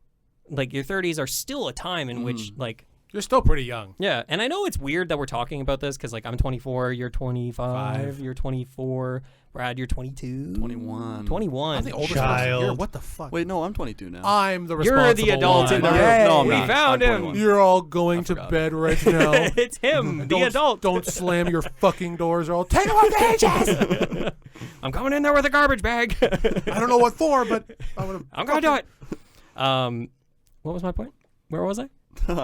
Speaker 1: Like your 30s are still a time in which like.
Speaker 2: You're still pretty young.
Speaker 1: Yeah, and I know it's weird that we're talking about this because, like, I'm 24, you're 25, you're 24, Brad, you're 22.
Speaker 4: 21.
Speaker 1: 21.
Speaker 2: I'm the oldest
Speaker 5: Child.
Speaker 2: person here. What the fuck?
Speaker 4: Wait, no, I'm 22 now.
Speaker 2: I'm the
Speaker 1: You're
Speaker 2: responsible
Speaker 1: the adult in the
Speaker 2: one.
Speaker 1: room.
Speaker 4: No, I'm
Speaker 1: We
Speaker 4: not.
Speaker 1: found
Speaker 4: I'm
Speaker 1: him.
Speaker 4: 21.
Speaker 2: You're all going
Speaker 4: I
Speaker 2: to
Speaker 4: forgot.
Speaker 2: bed right now.
Speaker 1: It's him, the
Speaker 2: Don't-
Speaker 1: adult.
Speaker 2: Don't slam your fucking doors or I'll take them off the hinges.
Speaker 1: I'm coming in there with a garbage bag.
Speaker 2: I don't know what for, but I'm
Speaker 1: I'm going to do it. What was my point? Where was I?
Speaker 5: The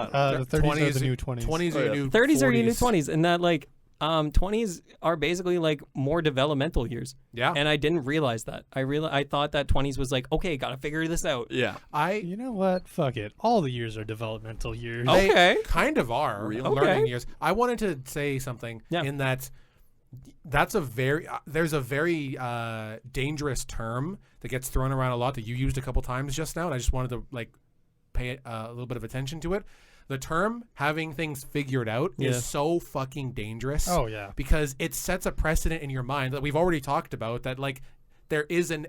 Speaker 5: 30s are the new 20s.
Speaker 2: 20s
Speaker 4: Oh,
Speaker 2: are
Speaker 4: yeah.
Speaker 2: your new
Speaker 1: 30s are your new
Speaker 2: 40s.
Speaker 1: 20s, and that, like, 20s are basically, like, more developmental years.
Speaker 2: Yeah.
Speaker 1: And I didn't realize that. I thought that 20s was like, okay, gotta figure this out.
Speaker 4: Yeah.
Speaker 5: You know what? Fuck it. All the years are developmental years.
Speaker 2: They
Speaker 1: Okay.
Speaker 2: kind of are
Speaker 4: Real?
Speaker 2: learning
Speaker 1: Okay.
Speaker 2: years. I wanted to say something in that there's a very dangerous term that gets thrown around a lot that you used a couple times just now, and I just wanted to like pay a little bit of attention to it. The term having things figured out is so fucking dangerous.
Speaker 5: Oh, yeah.
Speaker 2: Because it sets a precedent in your mind that we've already talked about, that like there is an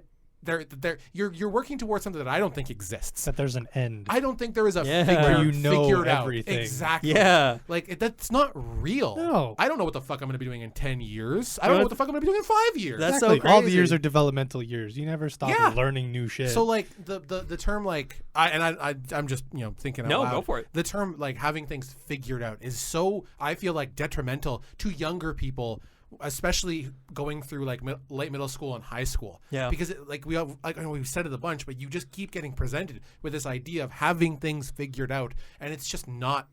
Speaker 2: you're working towards something that I don't think exists.
Speaker 5: That there's an end.
Speaker 2: I don't think there is a
Speaker 1: Yeah.
Speaker 2: figure,
Speaker 5: Where you know
Speaker 2: figured
Speaker 5: everything.
Speaker 2: out. Exactly.
Speaker 1: Yeah.
Speaker 2: Like that's not real.
Speaker 5: No.
Speaker 2: I don't know what the fuck I'm going to be doing in 10 years. I don't know what the fuck I'm going to be doing in 5 years.
Speaker 1: That's
Speaker 5: Exactly.
Speaker 1: so
Speaker 5: All the
Speaker 1: crazy.
Speaker 5: years are developmental years. You never stop
Speaker 2: Yeah.
Speaker 5: learning new shit.
Speaker 2: So like the term like I'm just thinking out
Speaker 1: No,
Speaker 2: loud.
Speaker 1: go for it.
Speaker 2: The term like having things figured out is so, I feel like, detrimental to younger people, especially going through like late middle school and high school.
Speaker 1: Yeah.
Speaker 2: Because like I know we've said it a bunch, but you just keep getting presented with this idea of having things figured out, and it's just not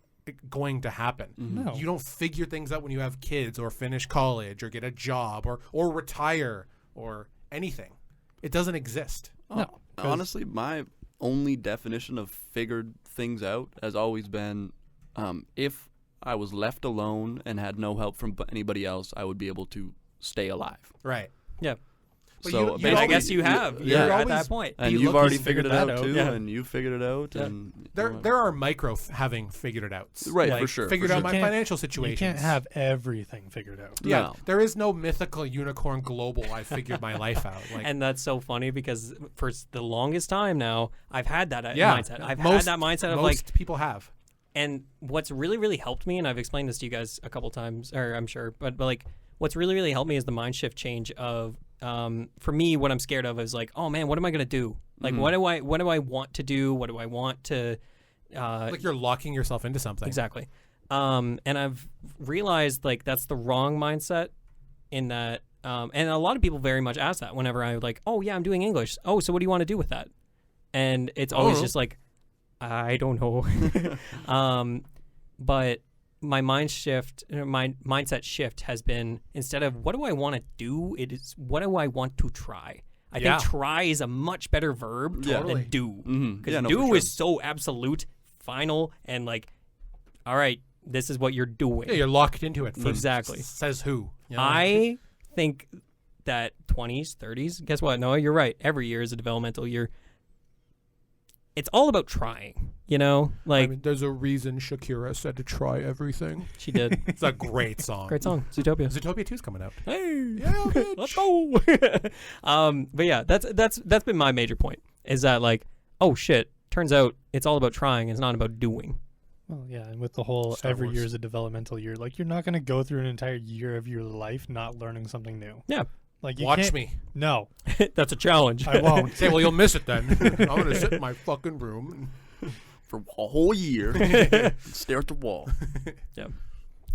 Speaker 2: going to happen.
Speaker 5: No.
Speaker 2: You don't figure things out when you have kids or finish college or get a job or retire or anything. It doesn't exist.
Speaker 5: No.
Speaker 4: Honestly, my only definition of figured things out has always been if I was left alone and had no help from anybody else, I would be able to stay alive.
Speaker 2: Right.
Speaker 1: Yeah.
Speaker 2: But
Speaker 4: So
Speaker 2: you
Speaker 1: And
Speaker 4: basically,
Speaker 1: I guess you have.
Speaker 4: yeah.
Speaker 1: You're at
Speaker 2: always-
Speaker 1: that point.
Speaker 4: And
Speaker 2: Be
Speaker 4: you've
Speaker 2: lucky
Speaker 4: already
Speaker 2: you
Speaker 4: figured it
Speaker 1: figured
Speaker 4: out
Speaker 1: that out.
Speaker 4: too,
Speaker 1: Yeah.
Speaker 4: and you figured it out,
Speaker 1: Yeah.
Speaker 4: and
Speaker 2: There are micro having figured it out.
Speaker 4: Right,
Speaker 2: Like,
Speaker 4: for sure,
Speaker 2: Figured
Speaker 4: for
Speaker 2: out
Speaker 4: sure.
Speaker 2: my
Speaker 5: You can't-
Speaker 2: financial situation.
Speaker 5: you can't have everything figured out.
Speaker 2: Yeah,
Speaker 4: No.
Speaker 2: there is no mythical unicorn global. I figured my life out. Like,
Speaker 1: And that's so funny because for the longest time now, I've had that
Speaker 2: yeah,
Speaker 1: mindset. I've had
Speaker 2: most-
Speaker 1: that mindset of
Speaker 2: most
Speaker 1: like,
Speaker 2: people have.
Speaker 1: and what's really, really helped me, and I've explained this to you guys a couple times, or I'm sure, but like, what's really, really helped me is the mind shift change of, for me, what I'm scared of is like, oh man, what am I gonna do? Like, what do I want to do? What do I want to?
Speaker 2: Like you're locking yourself into something.
Speaker 1: Exactly. And I've realized like that's the wrong mindset in that, and a lot of people very much ask that whenever I like, oh yeah, I'm doing English. Oh, so what do you want to do with that? And it's always just like, I don't know. But my mindset shift has been, instead of what do I want to do, it is what do I want to try. I
Speaker 2: Yeah.
Speaker 1: think try is a much better verb
Speaker 2: Totally.
Speaker 1: than do.
Speaker 4: Mhm.
Speaker 1: Because
Speaker 4: Yeah, no,
Speaker 1: do
Speaker 4: for sure.
Speaker 1: is so absolute, final, and like, all right, this is what you're doing.
Speaker 2: Yeah, you're locked into it. For
Speaker 1: Exactly.
Speaker 2: Says who? You know?
Speaker 1: I think that 20s, 30s, guess what? Noah, you're right. Every year is a developmental year. It's all about trying, you know? Like,
Speaker 2: I mean, there's a reason Shakira said to try everything.
Speaker 1: she did.
Speaker 2: It's a great song.
Speaker 1: Great song. Zootopia.
Speaker 2: Zootopia 2's coming out.
Speaker 1: Hey,
Speaker 2: Yeah, bitch.
Speaker 1: let's go. But yeah, that's been my major point, is that like, oh shit, turns out it's all about trying. It's not about doing.
Speaker 5: Well, yeah, and with the whole
Speaker 2: Star
Speaker 5: every
Speaker 2: Wars.
Speaker 5: year is a developmental year, like you're not going to go through an entire year of your life not learning something new.
Speaker 1: Yeah.
Speaker 5: Like you
Speaker 2: Watch
Speaker 5: can't,
Speaker 2: me.
Speaker 5: No,
Speaker 1: That's a challenge.
Speaker 5: I won't.
Speaker 2: Say, well, you'll miss it then. I'm going to sit in my fucking room.
Speaker 4: for a whole year, and stare at the wall.
Speaker 1: Yeah.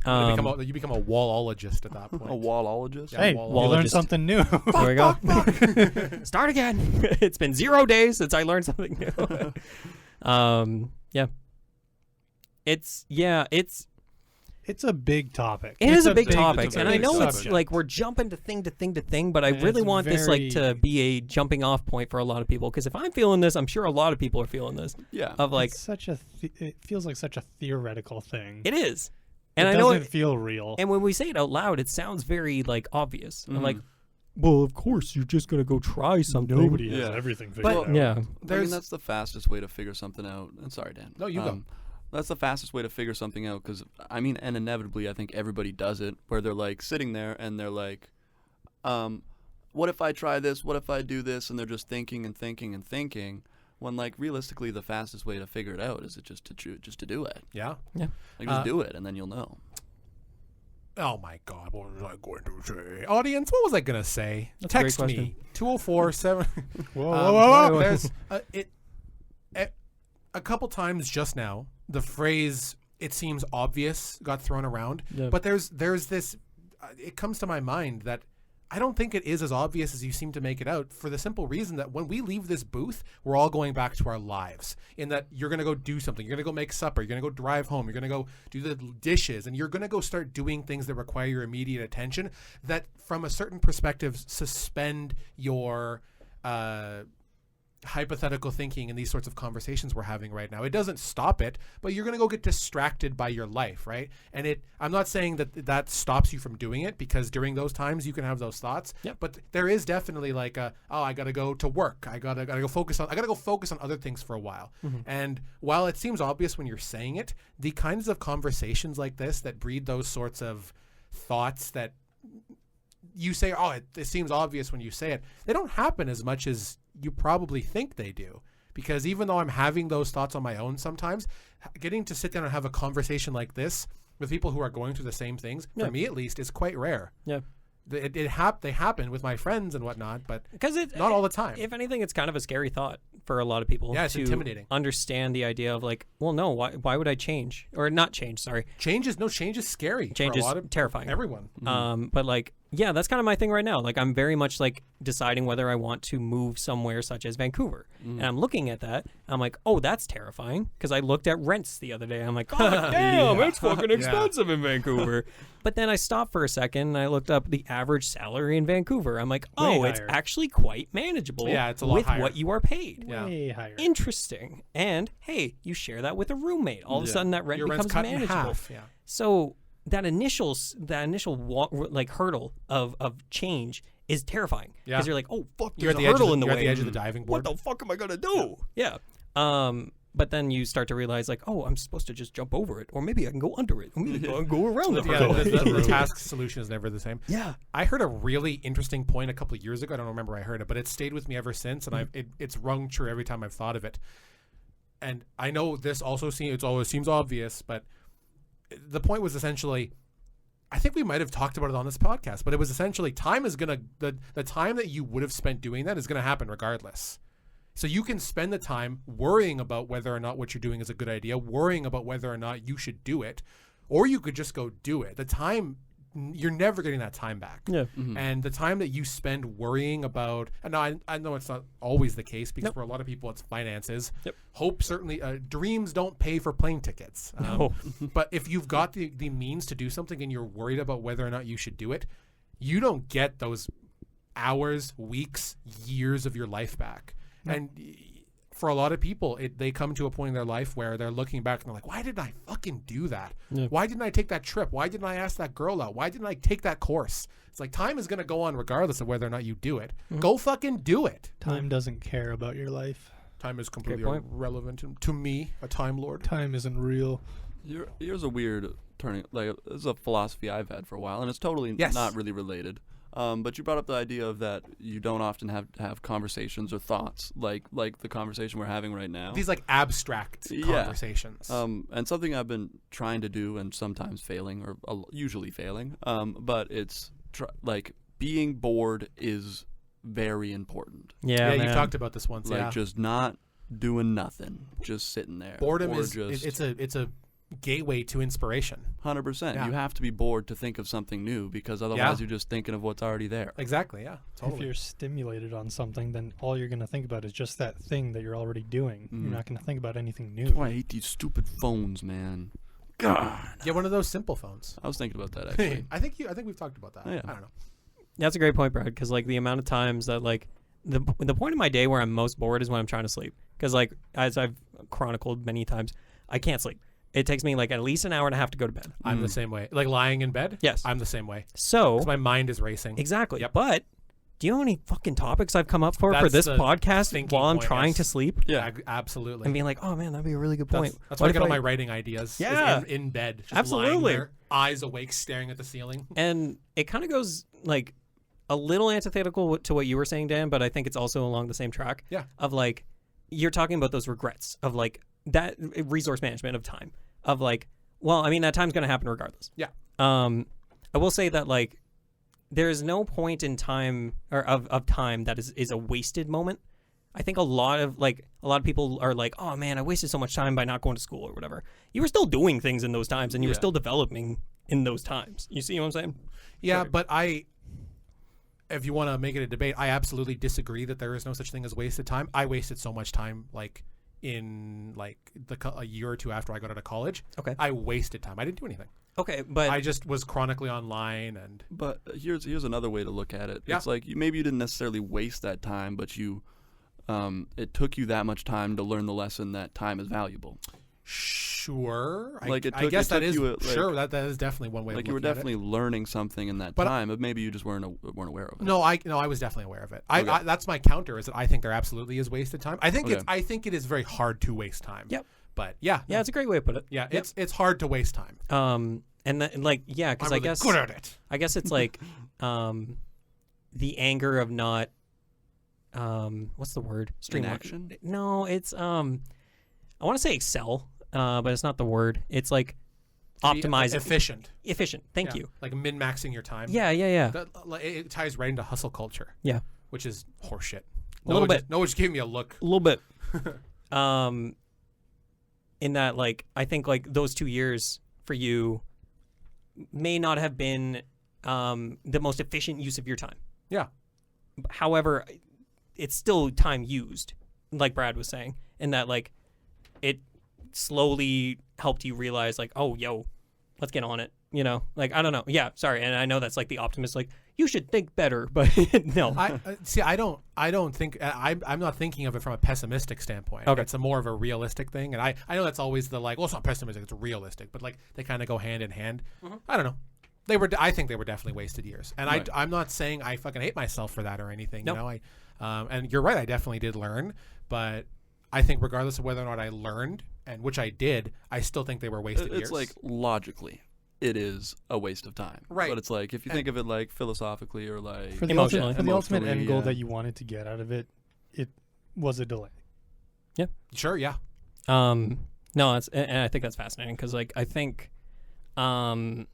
Speaker 2: You become a wallologist at that point.
Speaker 4: A wallologist.
Speaker 2: Yeah.
Speaker 5: Hey,
Speaker 2: wall-
Speaker 5: you learned
Speaker 1: wallologist.
Speaker 5: something new.
Speaker 1: There we go. Start again. It's been 0 days since I learned something new. Yeah. It's
Speaker 5: It's a big topic.
Speaker 1: It is a big topic,
Speaker 5: it's a
Speaker 1: and I
Speaker 5: big
Speaker 1: know it's
Speaker 5: subject.
Speaker 1: like we're jumping to thing to thing to thing, but I
Speaker 5: And
Speaker 1: really
Speaker 5: it's
Speaker 1: want this like to
Speaker 5: very-
Speaker 1: be a jumping off point for a lot of people. Because if I'm feeling this, I'm sure a lot of people are feeling this.
Speaker 4: Yeah.
Speaker 1: Of like,
Speaker 5: It's such a it feels like such a theoretical thing.
Speaker 1: it is, and
Speaker 5: it
Speaker 1: I know
Speaker 5: doesn't
Speaker 1: it.
Speaker 5: feel real.
Speaker 1: And when we say it out loud, it sounds very like obvious. I'm like,
Speaker 4: Mm-hmm.
Speaker 1: well, of course you're just gonna go try something.
Speaker 5: Nobody has
Speaker 4: Yeah.
Speaker 5: everything figured
Speaker 1: But
Speaker 5: out.
Speaker 1: yeah,
Speaker 4: I mean,
Speaker 2: There's
Speaker 4: that's the fastest way to figure something out. And sorry, Dan.
Speaker 2: No, you go.
Speaker 4: That's the fastest way to figure something out because, I mean, and inevitably, I think everybody does it where they're like sitting there and they're like, what if I try this? What if I do this? And they're just thinking and thinking and thinking. When like realistically, the fastest way to figure it out is it just to do it.
Speaker 2: Yeah.
Speaker 4: Like just do it and then you'll know.
Speaker 2: Oh my God, what was I going to say? Audience, what was I going to say?
Speaker 1: That's a great
Speaker 2: Text
Speaker 1: question.
Speaker 2: me 204-7.
Speaker 5: Whoa.
Speaker 2: There's a couple times just now, the phrase "it seems obvious" got thrown around,
Speaker 1: Yeah.
Speaker 2: but there's this. It comes to my mind that I don't think it is as obvious as you seem to make it out, for the simple reason that when we leave this booth, we're all going back to our lives. In that you're going to go do something, you're going to go make supper, you're going to go drive home, you're going to go do the dishes, and you're going to go start doing things that require your immediate attention. That, from a certain perspective, suspend your hypothetical thinking in these sorts of conversations we're having right now. It doesn't stop it, but you're going to go get distracted by your life, right? And I'm not saying that stops you from doing it, because during those times you can have those thoughts.
Speaker 1: Yep.
Speaker 2: But there is definitely like I got to go to work. I got to go focus on other things for a while. And while it seems obvious when you're saying it, the kinds of conversations like this that breed those sorts of thoughts that you say, it seems obvious when you say it, they don't happen as much as you probably think they do. Because even though I'm having those thoughts on my own sometimes, getting to sit down and have a conversation like this with people who are going through the same things, for me at least, is quite rare.
Speaker 1: yeah.
Speaker 2: They happen with my friends and whatnot, but
Speaker 1: Because it's
Speaker 2: not all the time.
Speaker 1: If anything, it's kind of a scary thought for a lot of people.
Speaker 2: Yeah, it's
Speaker 1: to
Speaker 2: intimidating.
Speaker 1: Understand the idea of like, well, no, why would I change or not change? Sorry,
Speaker 2: Change is scary.
Speaker 1: change
Speaker 2: for a
Speaker 1: is
Speaker 2: lot of
Speaker 1: terrifying.
Speaker 2: everyone.
Speaker 1: But like, yeah, that's kind of my thing right now. Like, I'm very much like deciding whether I want to move somewhere such as Vancouver. And I'm looking at that. I'm like, oh, that's terrifying. Because I looked at rents the other day. I'm like, oh, damn, it's fucking expensive in Vancouver. But then I stopped for a second and I looked up the average salary in Vancouver. I'm like, oh,
Speaker 5: Way
Speaker 1: it's
Speaker 5: higher.
Speaker 1: actually quite manageable
Speaker 2: Yeah, it's a lot
Speaker 1: with
Speaker 2: higher.
Speaker 1: what you are paid.
Speaker 2: Yeah.
Speaker 5: Way higher.
Speaker 1: Interesting. And hey, you share that with a roommate. All of a sudden, that rent
Speaker 2: Your rent's
Speaker 1: becomes
Speaker 2: cut in
Speaker 1: manageable.
Speaker 2: half. Yeah.
Speaker 1: So that initial like hurdle of change is terrifying,
Speaker 2: Yeah.
Speaker 1: because you're like, oh fuck,
Speaker 2: You're
Speaker 1: there's
Speaker 2: at
Speaker 1: a hurdle in the
Speaker 2: you're
Speaker 1: way.
Speaker 2: at the edge of the diving board.
Speaker 1: What the fuck am I gonna do? Yeah. But then you start to realize like, oh, I'm supposed to just jump over it, or maybe I can go under it, or maybe I can go around the
Speaker 2: Yeah,
Speaker 1: hurdle.
Speaker 2: the task solution is never the same.
Speaker 1: Yeah.
Speaker 2: I heard a really interesting point a couple of years ago. I don't remember where I heard it, but it stayed with me ever since, and it's rung true every time I've thought of it. And I know this also seems obvious, but the point was essentially, I think we might have talked about it on this podcast, but it was essentially the time that you would have spent doing that is gonna happen regardless. So you can spend the time worrying about whether or not what you're doing is a good idea, worrying about whether or not you should do it, or you could just go do it. The time, you're never getting that time back.
Speaker 1: Yeah.
Speaker 2: And the time that you spend worrying about, and I know it's not always the case, because
Speaker 1: Nope.
Speaker 2: for a lot of people it's finances.
Speaker 1: Yep.
Speaker 2: Hope certainly, dreams don't pay for plane tickets.
Speaker 1: No.
Speaker 2: But if you've got the means to do something and you're worried about whether or not you should do it, you don't get those hours, weeks, years of your life back. And for a lot of people, they come to a point in their life where they're looking back and they're like, why didn't I fucking do that?
Speaker 1: Yeah.
Speaker 2: Why didn't I take that trip? Why didn't I ask that girl out? Why didn't I take that course? It's like, time is going to go on regardless of whether or not you do it. Go fucking do it.
Speaker 5: Time doesn't care about your life.
Speaker 2: Time is completely
Speaker 1: point.
Speaker 2: irrelevant to me, a time lord.
Speaker 5: Time isn't real.
Speaker 4: Here's a weird turning. Like, this is a philosophy I've had for a while, and it's totally
Speaker 2: Yes.
Speaker 4: not really related. But you brought up the idea of that you don't often have conversations or thoughts like the conversation we're having right now.
Speaker 2: These like abstract
Speaker 4: Yeah.
Speaker 2: conversations.
Speaker 4: And something I've been trying to do and sometimes failing, or usually failing. But it's like being bored is very important.
Speaker 1: Yeah,
Speaker 2: you
Speaker 1: man.
Speaker 2: talked about this once.
Speaker 4: Like
Speaker 2: Yeah.
Speaker 4: just not doing nothing, just sitting there.
Speaker 2: Boredom
Speaker 4: or
Speaker 2: is
Speaker 4: just
Speaker 2: it's a gateway to inspiration.
Speaker 4: 100%.
Speaker 2: Yeah.
Speaker 4: You have to be bored to think of something new, because otherwise you're just thinking of what's already there.
Speaker 2: Exactly. Yeah.
Speaker 5: If
Speaker 2: Totally.
Speaker 5: you're stimulated on something, then all you're going to think about is just that thing that you're already doing. You're not going to think about anything new.
Speaker 4: That's why I hate these stupid phones, man. God.
Speaker 2: Get one of those simple phones.
Speaker 4: I was thinking about that actually.
Speaker 2: I think we've talked about that.
Speaker 4: Oh, yeah.
Speaker 2: I don't know.
Speaker 1: That's a great point, Brad, because like the amount of times that like the point of my day where I'm most bored is when I'm trying to sleep. Because like as I've chronicled many times, I can't sleep. It takes me like at least an hour and a half to go to bed.
Speaker 2: I'm the same way. Like lying in bed?
Speaker 1: Yes.
Speaker 2: I'm the same way.
Speaker 1: So
Speaker 2: 'Cause my mind is racing.
Speaker 1: exactly.
Speaker 2: Yep.
Speaker 1: But do you know how many fucking topics I've come up for
Speaker 2: That's
Speaker 1: this
Speaker 2: the
Speaker 1: podcast
Speaker 2: thinking
Speaker 1: while I'm
Speaker 2: point,
Speaker 1: trying
Speaker 2: yes.
Speaker 1: to sleep?
Speaker 4: Yeah.
Speaker 2: Absolutely.
Speaker 1: And being like, oh man, that'd be a really good point.
Speaker 2: That's
Speaker 1: What
Speaker 2: why I
Speaker 1: if
Speaker 2: get all my writing ideas. is
Speaker 1: Yeah.
Speaker 2: in bed. Just
Speaker 1: Absolutely.
Speaker 2: Lying there, eyes awake, staring at the ceiling.
Speaker 1: And it kind of goes like a little antithetical to what you were saying, Dan, but I think it's also along the same track.
Speaker 2: Yeah.
Speaker 1: Of like, you're talking about those regrets of like that resource management of time. Of like, well, I mean, that time's going to happen regardless.
Speaker 2: Yeah.
Speaker 1: I will say that like, there is no point in time or of time that is a wasted moment. I think a lot of people are like, oh man, I wasted so much time by not going to school or whatever. You were still doing things in those times, and you were still developing in those times. You see what I'm saying?
Speaker 2: Yeah, but if you want to make it a debate, I absolutely disagree that there is no such thing as wasted time. I wasted so much time, like in like a year or two after I got out of college.
Speaker 1: Okay.
Speaker 2: I wasted time. I didn't do anything.
Speaker 1: Okay, but
Speaker 2: I just was chronically online and.
Speaker 4: But here's another way to look at it.
Speaker 2: Yeah.
Speaker 4: It's like maybe you didn't necessarily waste that time, but you it took you that much time to learn the lesson that time is valuable.
Speaker 2: Sure.
Speaker 4: Like
Speaker 2: I guess that is
Speaker 4: sure.
Speaker 2: That is definitely one way.
Speaker 4: Like
Speaker 2: of
Speaker 4: you were
Speaker 2: looking at it.
Speaker 4: definitely learning something in that
Speaker 2: But
Speaker 4: time, but maybe you just weren't aware of it.
Speaker 2: No, I was definitely aware of it.
Speaker 4: Okay.
Speaker 2: That's my counter. Is that I think there absolutely is wasted time. I think
Speaker 4: Okay.
Speaker 2: I think it is very hard to waste time.
Speaker 1: Yep.
Speaker 2: But yeah.
Speaker 1: yeah, it's a great way to put it.
Speaker 2: Yeah. It's hard to waste time.
Speaker 1: And that, like, yeah, because
Speaker 2: I'm
Speaker 1: I
Speaker 2: really
Speaker 1: guess
Speaker 2: good at it.
Speaker 1: I guess it's like, the anger of not, what's the word?
Speaker 4: Inaction?
Speaker 1: No, it's I want to say excel, but it's not the word. It's like optimize
Speaker 2: efficient.
Speaker 1: Efficient. Thank
Speaker 2: Yeah.
Speaker 1: you.
Speaker 2: Like min-maxing your time.
Speaker 1: Yeah.
Speaker 2: It ties right into hustle culture.
Speaker 1: Yeah.
Speaker 2: Which is horseshit.
Speaker 1: A little bit.
Speaker 2: Noah just gave me a look.
Speaker 1: A little bit. In that, like, I think like those 2 years for you may not have been the most efficient use of your time.
Speaker 2: Yeah.
Speaker 1: However, it's still time used, like Brad was saying, in that like it slowly helped you realize like, oh, yo, let's get on it. You know, like, I don't know. Yeah, sorry. And I know that's like the optimist, like, you should think better, but no.
Speaker 2: I don't think I'm not thinking of it from a pessimistic standpoint.
Speaker 1: Okay.
Speaker 2: It's a more of a realistic thing. And I know that's always the like, well, it's not pessimistic, it's realistic, but like they kind of go hand in hand.
Speaker 1: Mm-hmm.
Speaker 2: I don't know. I think they were definitely wasted years. And
Speaker 4: Right.
Speaker 2: I'm not saying I fucking hate myself for that or anything.
Speaker 1: Nope.
Speaker 2: You know, and you're right. I definitely did learn, but I think regardless of whether or not I learned, and which I did, I still think they were wasted years.
Speaker 4: It's like logically, it is a waste of time.
Speaker 2: Right.
Speaker 4: But it's like if you think of it like philosophically or like
Speaker 5: For the
Speaker 1: Emotionally.
Speaker 5: ultimate, for the ultimate
Speaker 4: Emotionally,
Speaker 5: end goal
Speaker 4: yeah.
Speaker 5: that you wanted to get out of it, it was a delay.
Speaker 2: Sure, yeah.
Speaker 1: No, and I think that's fascinating because, like, I think, oh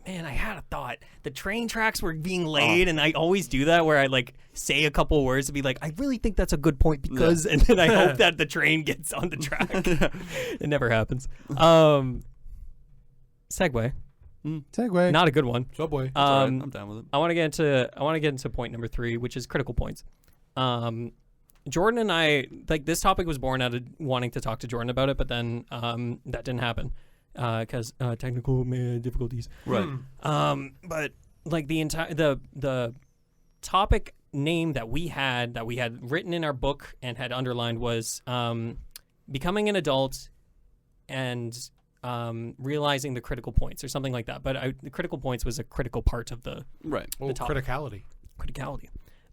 Speaker 1: man, I had a thought. The train tracks were being laid, and I always do that where I like say a couple words to be like, I really think that's a good point because, and then I hope that the train gets on the track. It never happens. Segue,
Speaker 5: Segue.
Speaker 1: not a good one.
Speaker 2: So boy.
Speaker 4: all right, I'm down with it.
Speaker 1: I want to get into point number 3, which is critical points. Jordan and I, like, this topic was born out of wanting to talk to Jordan about it, but then that didn't happen because technical difficulties.
Speaker 4: Right.
Speaker 1: But like the topic name that we had written in our book and had underlined was becoming an adult and realizing the critical points or something like that. But the critical points was a critical part of the
Speaker 4: Right.
Speaker 2: Oh,
Speaker 1: topic.
Speaker 2: criticality.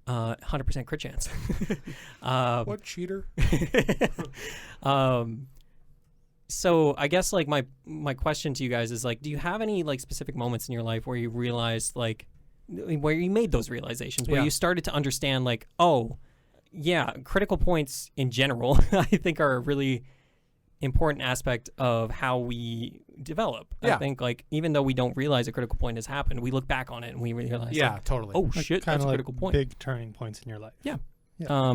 Speaker 1: 100% crit chance.
Speaker 2: What cheater?
Speaker 1: So I guess like my question to you guys is like, do you have any like specific moments in your life where you realized like where you made those realizations, where
Speaker 2: Yeah.
Speaker 1: you started to understand like, oh yeah, critical points in general, I think are a really important aspect of how we develop. I
Speaker 2: Yeah.
Speaker 1: think like even though we don't realize a critical point has happened, we look back on it and we realize
Speaker 2: Yeah,
Speaker 1: like,
Speaker 2: totally.
Speaker 1: oh shit,
Speaker 5: Kind
Speaker 1: that's
Speaker 5: of
Speaker 1: a
Speaker 5: like
Speaker 1: critical point.
Speaker 5: big turning points in your life.
Speaker 1: Yeah.
Speaker 5: Yeah.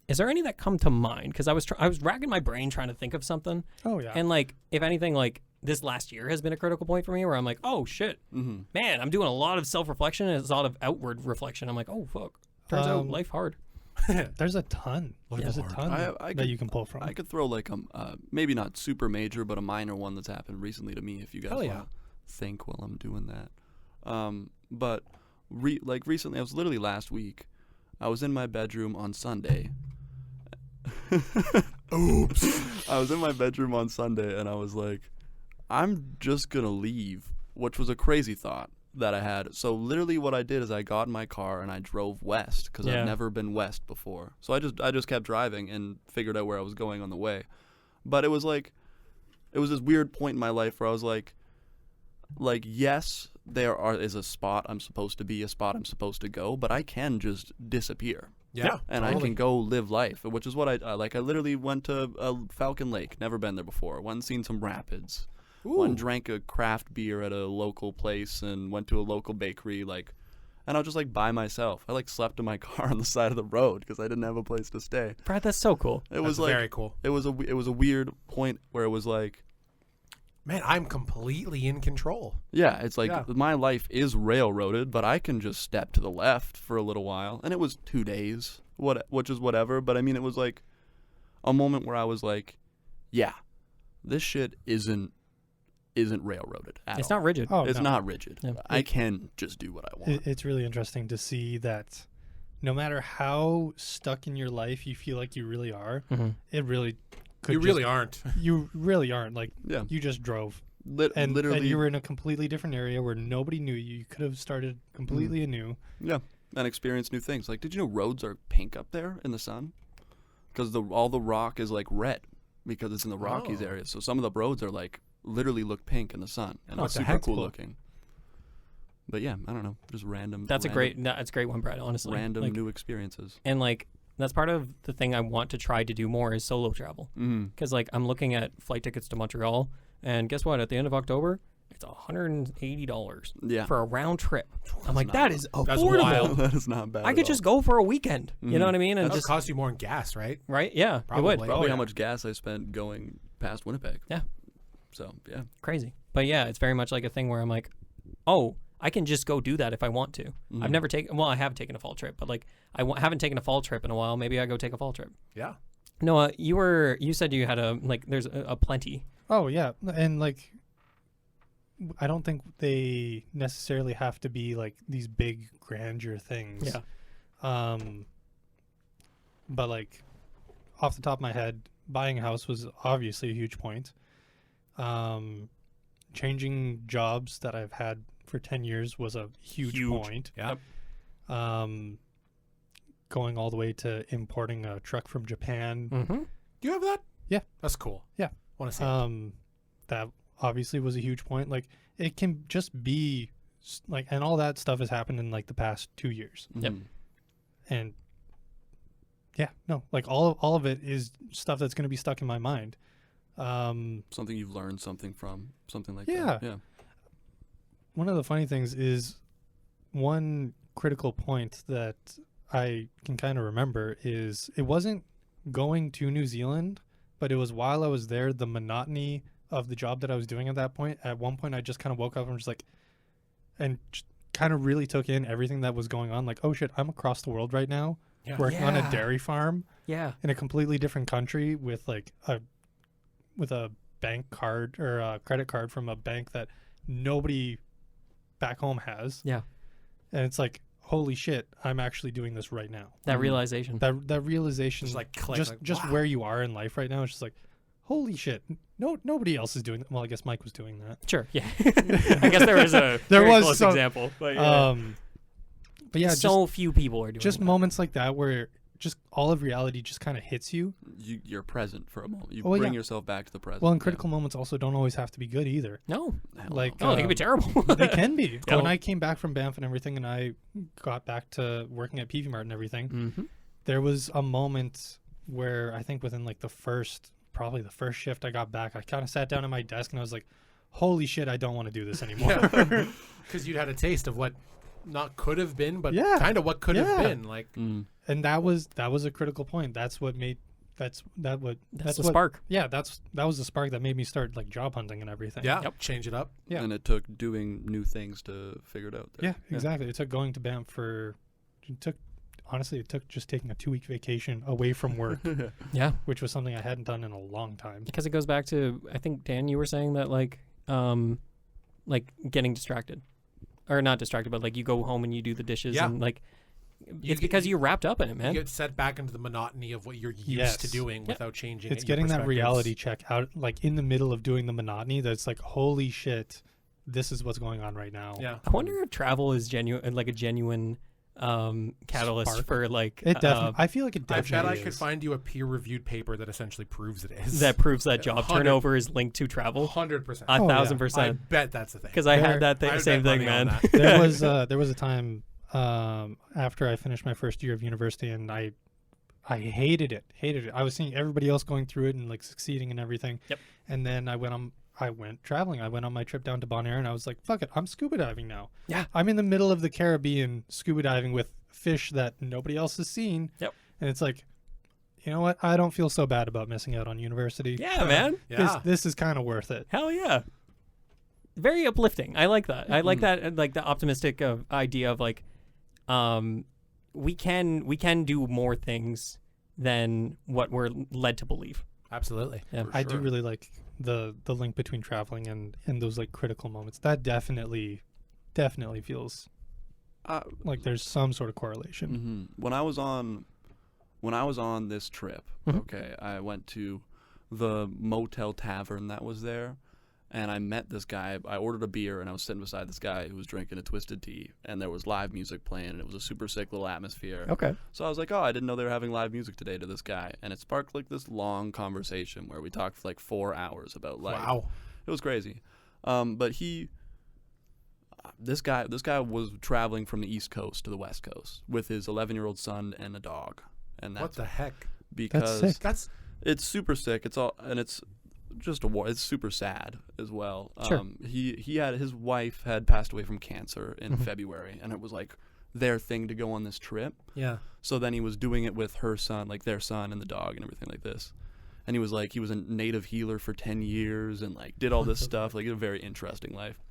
Speaker 1: Is there any that come to mind? Because I was racking my brain trying to think of something,
Speaker 5: Oh yeah.
Speaker 1: and like if anything, like this last year has been a critical point for me where I'm like, oh shit,
Speaker 4: Mm-hmm.
Speaker 1: man, I'm doing a lot of self-reflection and a lot of outward reflection. I'm like, oh fuck, turns out life hard.
Speaker 5: There's a ton.
Speaker 2: Lord
Speaker 5: There's a
Speaker 2: Lord.
Speaker 5: ton
Speaker 4: I
Speaker 5: that
Speaker 4: could-
Speaker 5: you can pull from.
Speaker 4: I could throw like maybe not super major, but a minor one that's happened recently to me. If you guys
Speaker 2: Hell
Speaker 4: want
Speaker 2: yeah.
Speaker 4: to think while I'm doing that, but like recently, I was literally last week. I was in my bedroom on Sunday. Oops. I was in my bedroom on Sunday, and I was like, I'm just gonna leave, which was a crazy thought that I had. So literally what I did is I got in my car and I drove west because
Speaker 1: Yeah.
Speaker 4: I've never been west before. So I just kept driving and figured out where I was going on the way. But it was this weird point in my life where I was like yes, is a spot I'm supposed to be, a spot I'm supposed to go, but I can just disappear.
Speaker 2: Yeah.
Speaker 4: And I can go live life, which is what I like. I literally went to Falcon Lake, never been there before. Went and seen some rapids. Went and drank a craft beer at a local place and went to a local bakery, and I was just like by myself. I slept in my car on the side of the road because I didn't have a place to stay.
Speaker 1: Brad, that's so cool.
Speaker 4: It was
Speaker 2: That's very cool.
Speaker 4: It was a weird point where it was like,
Speaker 2: Man, I'm completely in control.
Speaker 4: yeah, it's like
Speaker 2: Yeah.
Speaker 4: my life is railroaded, but I can just step to the left for a little while, and it was 2 days, which is whatever. But I mean, it was like a moment where I was like, yeah, this shit isn't railroaded at
Speaker 1: It's
Speaker 4: all.
Speaker 1: not rigid.
Speaker 5: Oh,
Speaker 4: It's
Speaker 5: no.
Speaker 4: not rigid.
Speaker 1: Yeah.
Speaker 4: I can just do what I want.
Speaker 5: It's really interesting to see that no matter how stuck in your life you feel like you really are,
Speaker 1: Mm-hmm.
Speaker 5: it really could
Speaker 2: You really aren't.
Speaker 5: you really aren't. Like,
Speaker 4: Yeah.
Speaker 5: you just drove.
Speaker 4: Literally,
Speaker 5: And you were in a completely different area where nobody knew you. You could have started completely anew.
Speaker 4: yeah, and experience new things. Like, did you know roads are pink up there in the sun? Because all the rock is like red because it's in the Rockies
Speaker 2: Oh.
Speaker 4: area. So some of the roads are literally look pink in the sun, and
Speaker 2: Oh,
Speaker 4: it's
Speaker 2: the
Speaker 4: super
Speaker 2: heck?
Speaker 4: cool
Speaker 2: Cool.
Speaker 4: looking. But yeah, I don't know, just random.
Speaker 1: That's a great one, Brad, honestly.
Speaker 4: random
Speaker 1: Like,
Speaker 4: new experiences.
Speaker 1: and that's part of the thing I want to try to do more is solo travel.
Speaker 4: Mm.
Speaker 1: Because I'm looking at flight tickets to Montreal, and guess what? At the end of October, it's $180
Speaker 4: Yeah,
Speaker 1: for a round trip. I'm like,
Speaker 4: not
Speaker 1: that
Speaker 4: bad.
Speaker 1: is
Speaker 2: That's
Speaker 1: affordable.
Speaker 2: wild.
Speaker 4: that is not bad.
Speaker 1: I
Speaker 4: at
Speaker 1: could
Speaker 4: all.
Speaker 1: just go for a weekend. You know what I mean? And
Speaker 2: That'll
Speaker 1: just
Speaker 2: cost you more in gas, right?
Speaker 1: right, yeah, it
Speaker 2: Probably.
Speaker 1: would.
Speaker 4: probably
Speaker 2: Oh,
Speaker 4: how
Speaker 2: yeah.
Speaker 4: much gas I spent going past Winnipeg.
Speaker 1: Yeah.
Speaker 4: So yeah,
Speaker 1: Crazy, but yeah, it's very much like a thing where I'm like, oh, I can just go do that if I want to.
Speaker 4: Mm-hmm.
Speaker 1: I've never taken. Well, I have taken a fall trip, but haven't taken a fall trip in a while. Maybe I go take a fall trip.
Speaker 2: Yeah.
Speaker 1: Noah, you said you had there's a plenty.
Speaker 5: Oh, yeah. And, I don't think they necessarily have to be, these big grandeur things.
Speaker 1: Yeah.
Speaker 5: But, off the top of my head, buying a house was obviously a huge point. Changing jobs that I've had for 10 years was a huge point.
Speaker 2: Yep.
Speaker 5: Going all the way to importing a truck from Japan.
Speaker 1: Mm-hmm.
Speaker 2: Do you have that?
Speaker 5: Yeah.
Speaker 2: That's cool.
Speaker 5: Yeah.
Speaker 2: Want to see it.
Speaker 5: That obviously was a huge point. It can just be and all that stuff has happened in the past 2 years.
Speaker 1: Yep.
Speaker 4: Mhm.
Speaker 5: And yeah, no, all of it is stuff that's going to be stuck in my mind.
Speaker 4: Something you've learned something from, something like
Speaker 5: Yeah.
Speaker 4: that. Yeah.
Speaker 5: One of the funny things is one critical point that I can kind of remember is it wasn't going to New Zealand, but it was while I was there, the monotony of the job that I was doing at that point. At one point, I just kind of woke up and was and kind of really took in everything that was going on. Oh shit, I'm across the world right now,
Speaker 2: Yeah.
Speaker 5: working on a
Speaker 1: Yeah.
Speaker 5: dairy farm
Speaker 1: Yeah.
Speaker 5: in a completely different country with a bank card or a credit card from a bank that nobody back home has.
Speaker 1: Yeah.
Speaker 5: And it's holy shit, I'm actually doing this right now.
Speaker 1: That
Speaker 4: Mhm.
Speaker 1: realization.
Speaker 5: That realization,
Speaker 2: Just click.
Speaker 5: just
Speaker 2: Wow.
Speaker 5: where you are in life right now, it's just holy shit. Nobody else is doing that. Well, I guess Mike was doing that.
Speaker 1: Sure. Yeah. I guess there was a
Speaker 5: There
Speaker 1: very
Speaker 5: was
Speaker 1: close
Speaker 5: some-
Speaker 1: example. But yeah.
Speaker 5: But yeah,
Speaker 1: so few people are doing
Speaker 5: just
Speaker 1: that.
Speaker 5: moments like that where just all of reality just kind of hits you.
Speaker 4: You're present for a moment. You
Speaker 5: Oh,
Speaker 4: bring
Speaker 5: yeah.
Speaker 4: yourself back to the present.
Speaker 5: Well, and
Speaker 4: Yeah.
Speaker 5: critical moments also don't always have to be good either.
Speaker 1: No.
Speaker 4: Hell
Speaker 5: like,
Speaker 4: no.
Speaker 1: No, they can be terrible.
Speaker 5: They can be.
Speaker 1: Yeah.
Speaker 5: When I came back from Banff and everything, and I got back to working at PV Mart and everything,
Speaker 1: Mm-hmm.
Speaker 5: there was a moment where I think within probably the first shift I got back, I kind of sat down at my desk and I was like, holy shit, I don't want to do this anymore.
Speaker 2: Because you'd had a taste of what not could have been, but
Speaker 5: Yeah.
Speaker 2: kind of what could have
Speaker 5: Yeah.
Speaker 2: been.
Speaker 4: Mm.
Speaker 5: And that was a critical point. That's what made that's
Speaker 1: the
Speaker 5: what
Speaker 1: spark.
Speaker 5: Yeah, that was the spark that made me start job hunting and everything.
Speaker 2: Yeah.
Speaker 1: Yep.
Speaker 2: Change it up.
Speaker 5: Yeah.
Speaker 4: And it took doing new things to figure it out. There.
Speaker 5: Yeah, exactly. It took going to Banff it took honestly, it took just taking a 2-week vacation away from work,
Speaker 1: Yeah.
Speaker 5: which was something I hadn't done in a long time.
Speaker 1: Because it goes back to, I think, Dan, you were saying that, like getting distracted. Or not distracted, but, like, you go home and you do the dishes.
Speaker 2: Yeah.
Speaker 1: And, like, it's because you're wrapped up in it, man.
Speaker 2: You get set back into the monotony of what you're used
Speaker 5: Yes.
Speaker 2: to doing
Speaker 1: Yep.
Speaker 2: without changing.
Speaker 5: It's
Speaker 2: your
Speaker 5: getting that
Speaker 2: perspectives.
Speaker 5: reality check out, like, in the middle of doing the monotony. That's like, holy shit, this is what's going on right now.
Speaker 2: Yeah.
Speaker 1: I wonder if travel is genuine, like a genuine catalyst
Speaker 5: Spark.
Speaker 1: for, like,
Speaker 5: It definitely. I feel like it
Speaker 2: I
Speaker 5: definitely
Speaker 2: bet I could
Speaker 5: is.
Speaker 2: find you a peer-reviewed paper that essentially proves it is.
Speaker 1: that proves that job
Speaker 2: 100
Speaker 1: turnover is linked to travel.
Speaker 2: 100%.
Speaker 1: A
Speaker 5: Oh, yeah.
Speaker 1: 1000%.
Speaker 2: I bet that's the thing.
Speaker 1: Because I
Speaker 5: There-
Speaker 1: had that
Speaker 2: I'd
Speaker 1: same
Speaker 2: bet
Speaker 1: thing,
Speaker 2: money on
Speaker 1: man.
Speaker 2: that.
Speaker 5: there was a time after I finished my first year of university, and I hated it. I was seeing everybody else going through it and, like, succeeding and everything.
Speaker 1: Yep.
Speaker 5: And then I went traveling. I went on my trip down to Bonaire, and I was like, fuck it, I'm scuba diving now.
Speaker 1: Yeah.
Speaker 5: I'm in the middle of the Caribbean scuba diving with fish that nobody else has seen.
Speaker 1: Yep.
Speaker 5: And it's like, you know what? I don't feel so bad about missing out on university.
Speaker 1: Yeah, man.
Speaker 2: Yeah.
Speaker 5: This is kind of worth it.
Speaker 1: Hell yeah. Very uplifting. I like that. I like that, like, the optimistic idea of, like, we can do more things than what we're led to believe.
Speaker 2: Absolutely.
Speaker 1: Yeah.
Speaker 4: For
Speaker 5: I do
Speaker 4: sure.
Speaker 5: really like the link between traveling and those, like, critical moments. That definitely feels like there's some sort of correlation.
Speaker 4: When I was on this trip,
Speaker 1: Mhm.
Speaker 4: okay, I went to the motel tavern that was there, and I met this guy. I ordered a beer, and I was sitting beside this guy who was drinking a twisted tea, and there was live music playing, and it was a super sick little atmosphere.
Speaker 1: Okay.
Speaker 4: So I was like, oh, I didn't know they were having live music today to this guy, and it sparked, like, this long conversation where we talked for like 4 hours about life.
Speaker 2: Wow.
Speaker 4: It was crazy. But this guy was traveling from the East Coast to the West Coast with his 11-year-old son and a dog. And
Speaker 2: What
Speaker 4: that's
Speaker 2: the heck?
Speaker 4: because
Speaker 5: sick.
Speaker 2: That's
Speaker 4: it's super sick. It's just a war. It's super sad as well.
Speaker 1: Sure.
Speaker 4: He had his wife had passed away from cancer in
Speaker 1: Mhm.
Speaker 4: February, and it was like their thing to go on this trip.
Speaker 2: yeah.
Speaker 4: So then he was doing it with her son, like their son and the dog and everything like this. And he was a native healer for 10 years and, like, did all this stuff. Like, a very interesting life.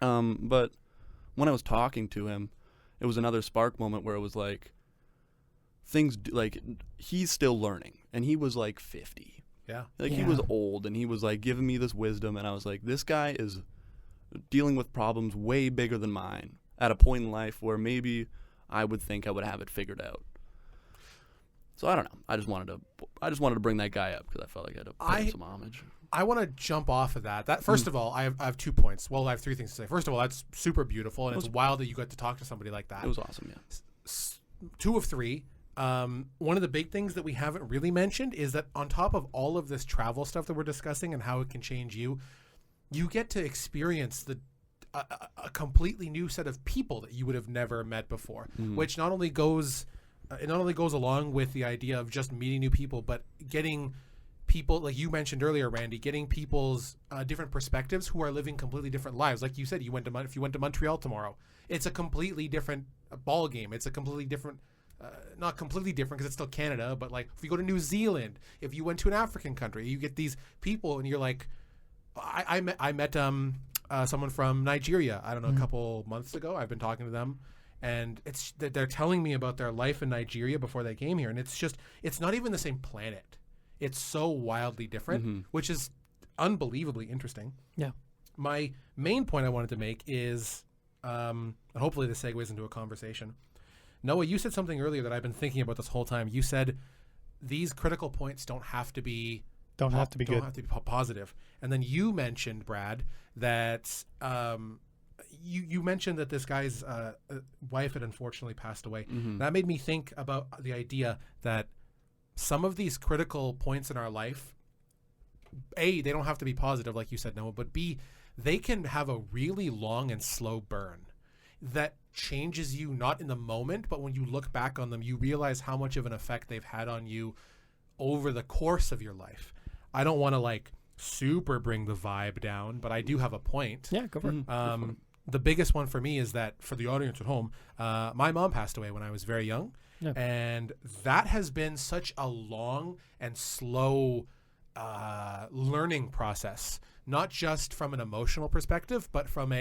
Speaker 4: But when I was talking to him, it was another spark moment where it was like he's still learning, and he was like 50.
Speaker 2: Yeah.
Speaker 4: Like, he was old, and he was, like, giving me this wisdom, and I was like, this guy is dealing with problems way bigger than mine at a point in life where maybe I would think I would have it figured out. So I don't know. I just wanted to bring that guy up because I felt like I had to pay him some homage.
Speaker 2: I want to jump off of that. First of all, I have 2 points. Well, I have 3 things to say. First of all, that's super beautiful, and it's wild that you got to talk to somebody like that.
Speaker 4: It was awesome, yeah.
Speaker 2: 2 of 3. One of the big things that we haven't really mentioned is that on top of all of this travel stuff that we're discussing and how it can change you, you get to experience a completely new set of people that you would have never met before, which not only goes along with the idea of just meeting new people, but getting people, like you mentioned earlier, Randy, getting people's different perspectives who are living completely different lives. Like you said, if you went to Montreal tomorrow, it's a completely different ball game. It's a completely different, not completely different because it's still Canada, but, like, if you go to New Zealand, if you went to an African country, you get these people, and you're like, I met someone from Nigeria. I don't know, a couple months ago. I've been talking to them. And they're telling me about their life in Nigeria before they came here, and it's not even the same planet. It's so wildly different, which is unbelievably interesting.
Speaker 1: Yeah.
Speaker 2: My main point I wanted to make is, and hopefully this segues into a conversation. Noah, you said something earlier that I've been thinking about this whole time. You said these critical points don't have to be positive. And then you mentioned, Brad, that you mentioned that this guy's wife had unfortunately passed away. That made me think about the idea that some of these critical points in our life, A, they don't have to be positive, like you said, Noah, but B, they can have a really long and slow burn that changes you, not in the moment, but when you look back on them, you realize how much of an effect they've had on you over the course of your life. I don't want to, like, super bring the vibe down, but I do have a point.
Speaker 1: Yeah, go for it.
Speaker 2: The biggest one for me is that, for the audience at home, my mom passed away when I was very young.
Speaker 1: Yeah.
Speaker 2: And that has been such a long and slow learning process, not just from an emotional perspective, but from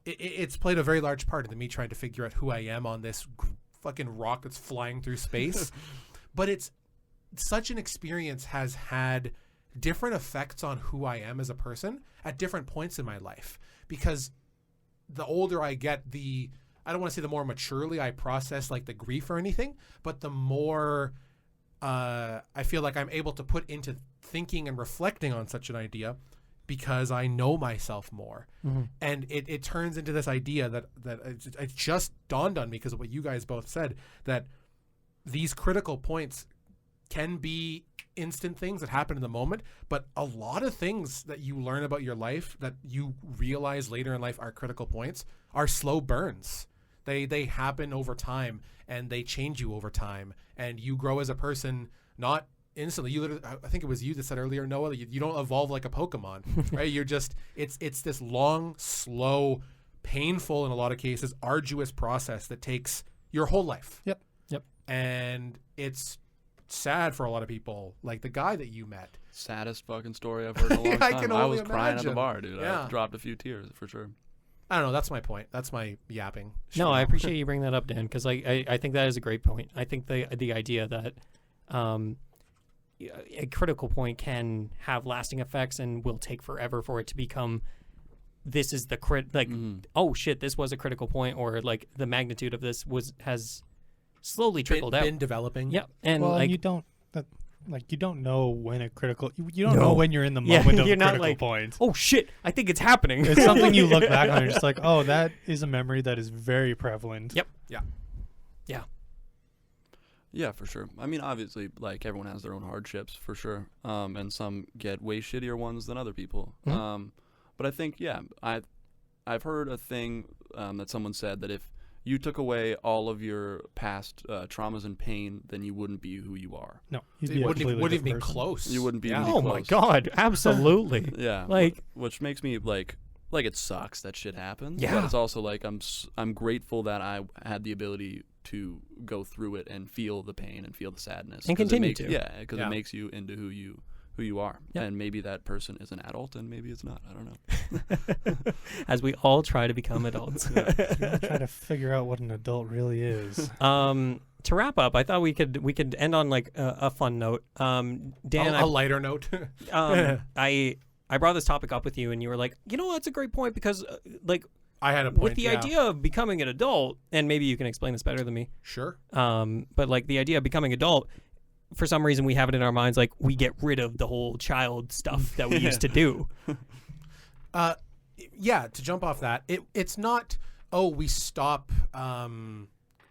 Speaker 2: it's played a very large part in me trying to figure out who I am on this fucking rock that's flying through space. But it's such an experience has had different effects on who I am as a person at different points in my life. Because the older I get, I don't want to say the more maturely I process like the grief or anything, but the more I feel like I'm able to put into thinking and reflecting on such an idea because I know myself more. Mm-hmm. And it turns into this idea that it just dawned on me because of what you guys both said, that these critical points can be instant things that happen in the moment, but a lot of things that you learn about your life that you realize later in life are critical points are slow burns. They happen over time and they change you over time, and you grow as a person not instantly. I think it was you that said earlier, Noah, you don't evolve like a Pokemon, right? You're just it's this long, slow, painful in a lot of cases, arduous process that takes your whole life.
Speaker 5: Yep.
Speaker 2: And it's sad for a lot of people, like the guy that you met.
Speaker 4: Saddest fucking story I've heard in a long time. I was crying at the bar, dude.
Speaker 2: Yeah.
Speaker 4: I dropped a few tears for sure.
Speaker 2: I don't know. That's my point. That's my yapping.
Speaker 1: No, I appreciate you bringing that up, Dan, because I think that is a great point. I think the idea that a critical point can have lasting effects and will take forever for it to become this is the oh shit, this was a critical point, or like the magnitude of this has slowly trickled out.
Speaker 2: Been developing.
Speaker 1: Yep. And
Speaker 5: well,
Speaker 1: like
Speaker 5: you don't know when a critical you don't know when you're in the moment of
Speaker 1: you're
Speaker 5: a
Speaker 1: not
Speaker 5: critical
Speaker 1: like,
Speaker 5: point.
Speaker 1: Oh shit, I think it's happening.
Speaker 5: It's something you look back on and you're just like, oh, that is a memory that is very prevalent.
Speaker 1: Yep.
Speaker 2: Yeah.
Speaker 4: Yeah, for sure. I mean, obviously, like, everyone has their own hardships, for sure. And some get way shittier ones than other people.
Speaker 1: Mm-hmm.
Speaker 4: But I think, I've heard a thing that someone said that if you took away all of your past traumas and pain, then you wouldn't be who you are.
Speaker 5: No,
Speaker 2: you wouldn't even be close.
Speaker 4: You wouldn't be.
Speaker 2: Yeah.
Speaker 4: Even
Speaker 1: Oh
Speaker 4: close.
Speaker 1: my god, absolutely.
Speaker 4: Yeah,
Speaker 1: like,
Speaker 4: which makes me like it sucks that shit happened.
Speaker 1: Yeah,
Speaker 4: but it's also like I'm grateful that I had the ability to go through it and feel the pain and feel the sadness
Speaker 1: and continue to.
Speaker 4: Yeah, because it makes you into who you are.
Speaker 1: Yep.
Speaker 4: And maybe that person is an adult and maybe it's not. I don't know.
Speaker 1: As we all try to become adults.
Speaker 5: Try to figure out what an adult really is.
Speaker 1: To wrap up, I thought we could end on like a fun note. Dan,
Speaker 2: a lighter note.
Speaker 1: I brought this topic up with you, and you were like, that's a great point because like
Speaker 2: I had a point
Speaker 1: with the idea of becoming an adult, and maybe you can explain this better than me.
Speaker 2: Sure.
Speaker 1: But like the idea of becoming adult, for some reason we have it in our minds like we get rid of the whole child stuff that we used to do.
Speaker 2: To jump off that, it's not we stop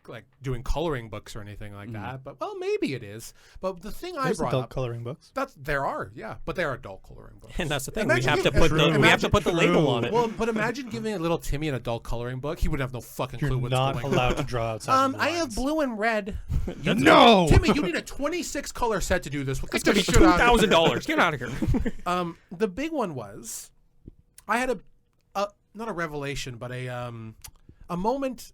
Speaker 2: like doing coloring books or anything like that, but maybe it is. But the thing
Speaker 5: There's
Speaker 2: I brought
Speaker 5: adult
Speaker 2: up,
Speaker 5: coloring books.
Speaker 2: there are, but they are adult coloring books.
Speaker 1: And that's the thing.
Speaker 2: Imagine
Speaker 1: we have to put the label on it.
Speaker 2: Well, but imagine giving a little Timmy an adult coloring book. He would have no fucking clue what's going on.
Speaker 5: You're not allowed to draw outside the
Speaker 2: I
Speaker 5: lines.
Speaker 2: have blue and red.
Speaker 5: No!
Speaker 2: Timmy, you need a 26 color set to do this.
Speaker 1: It's going to be $2,000. Get out of here.
Speaker 2: The big one was, I had not a revelation, but a moment,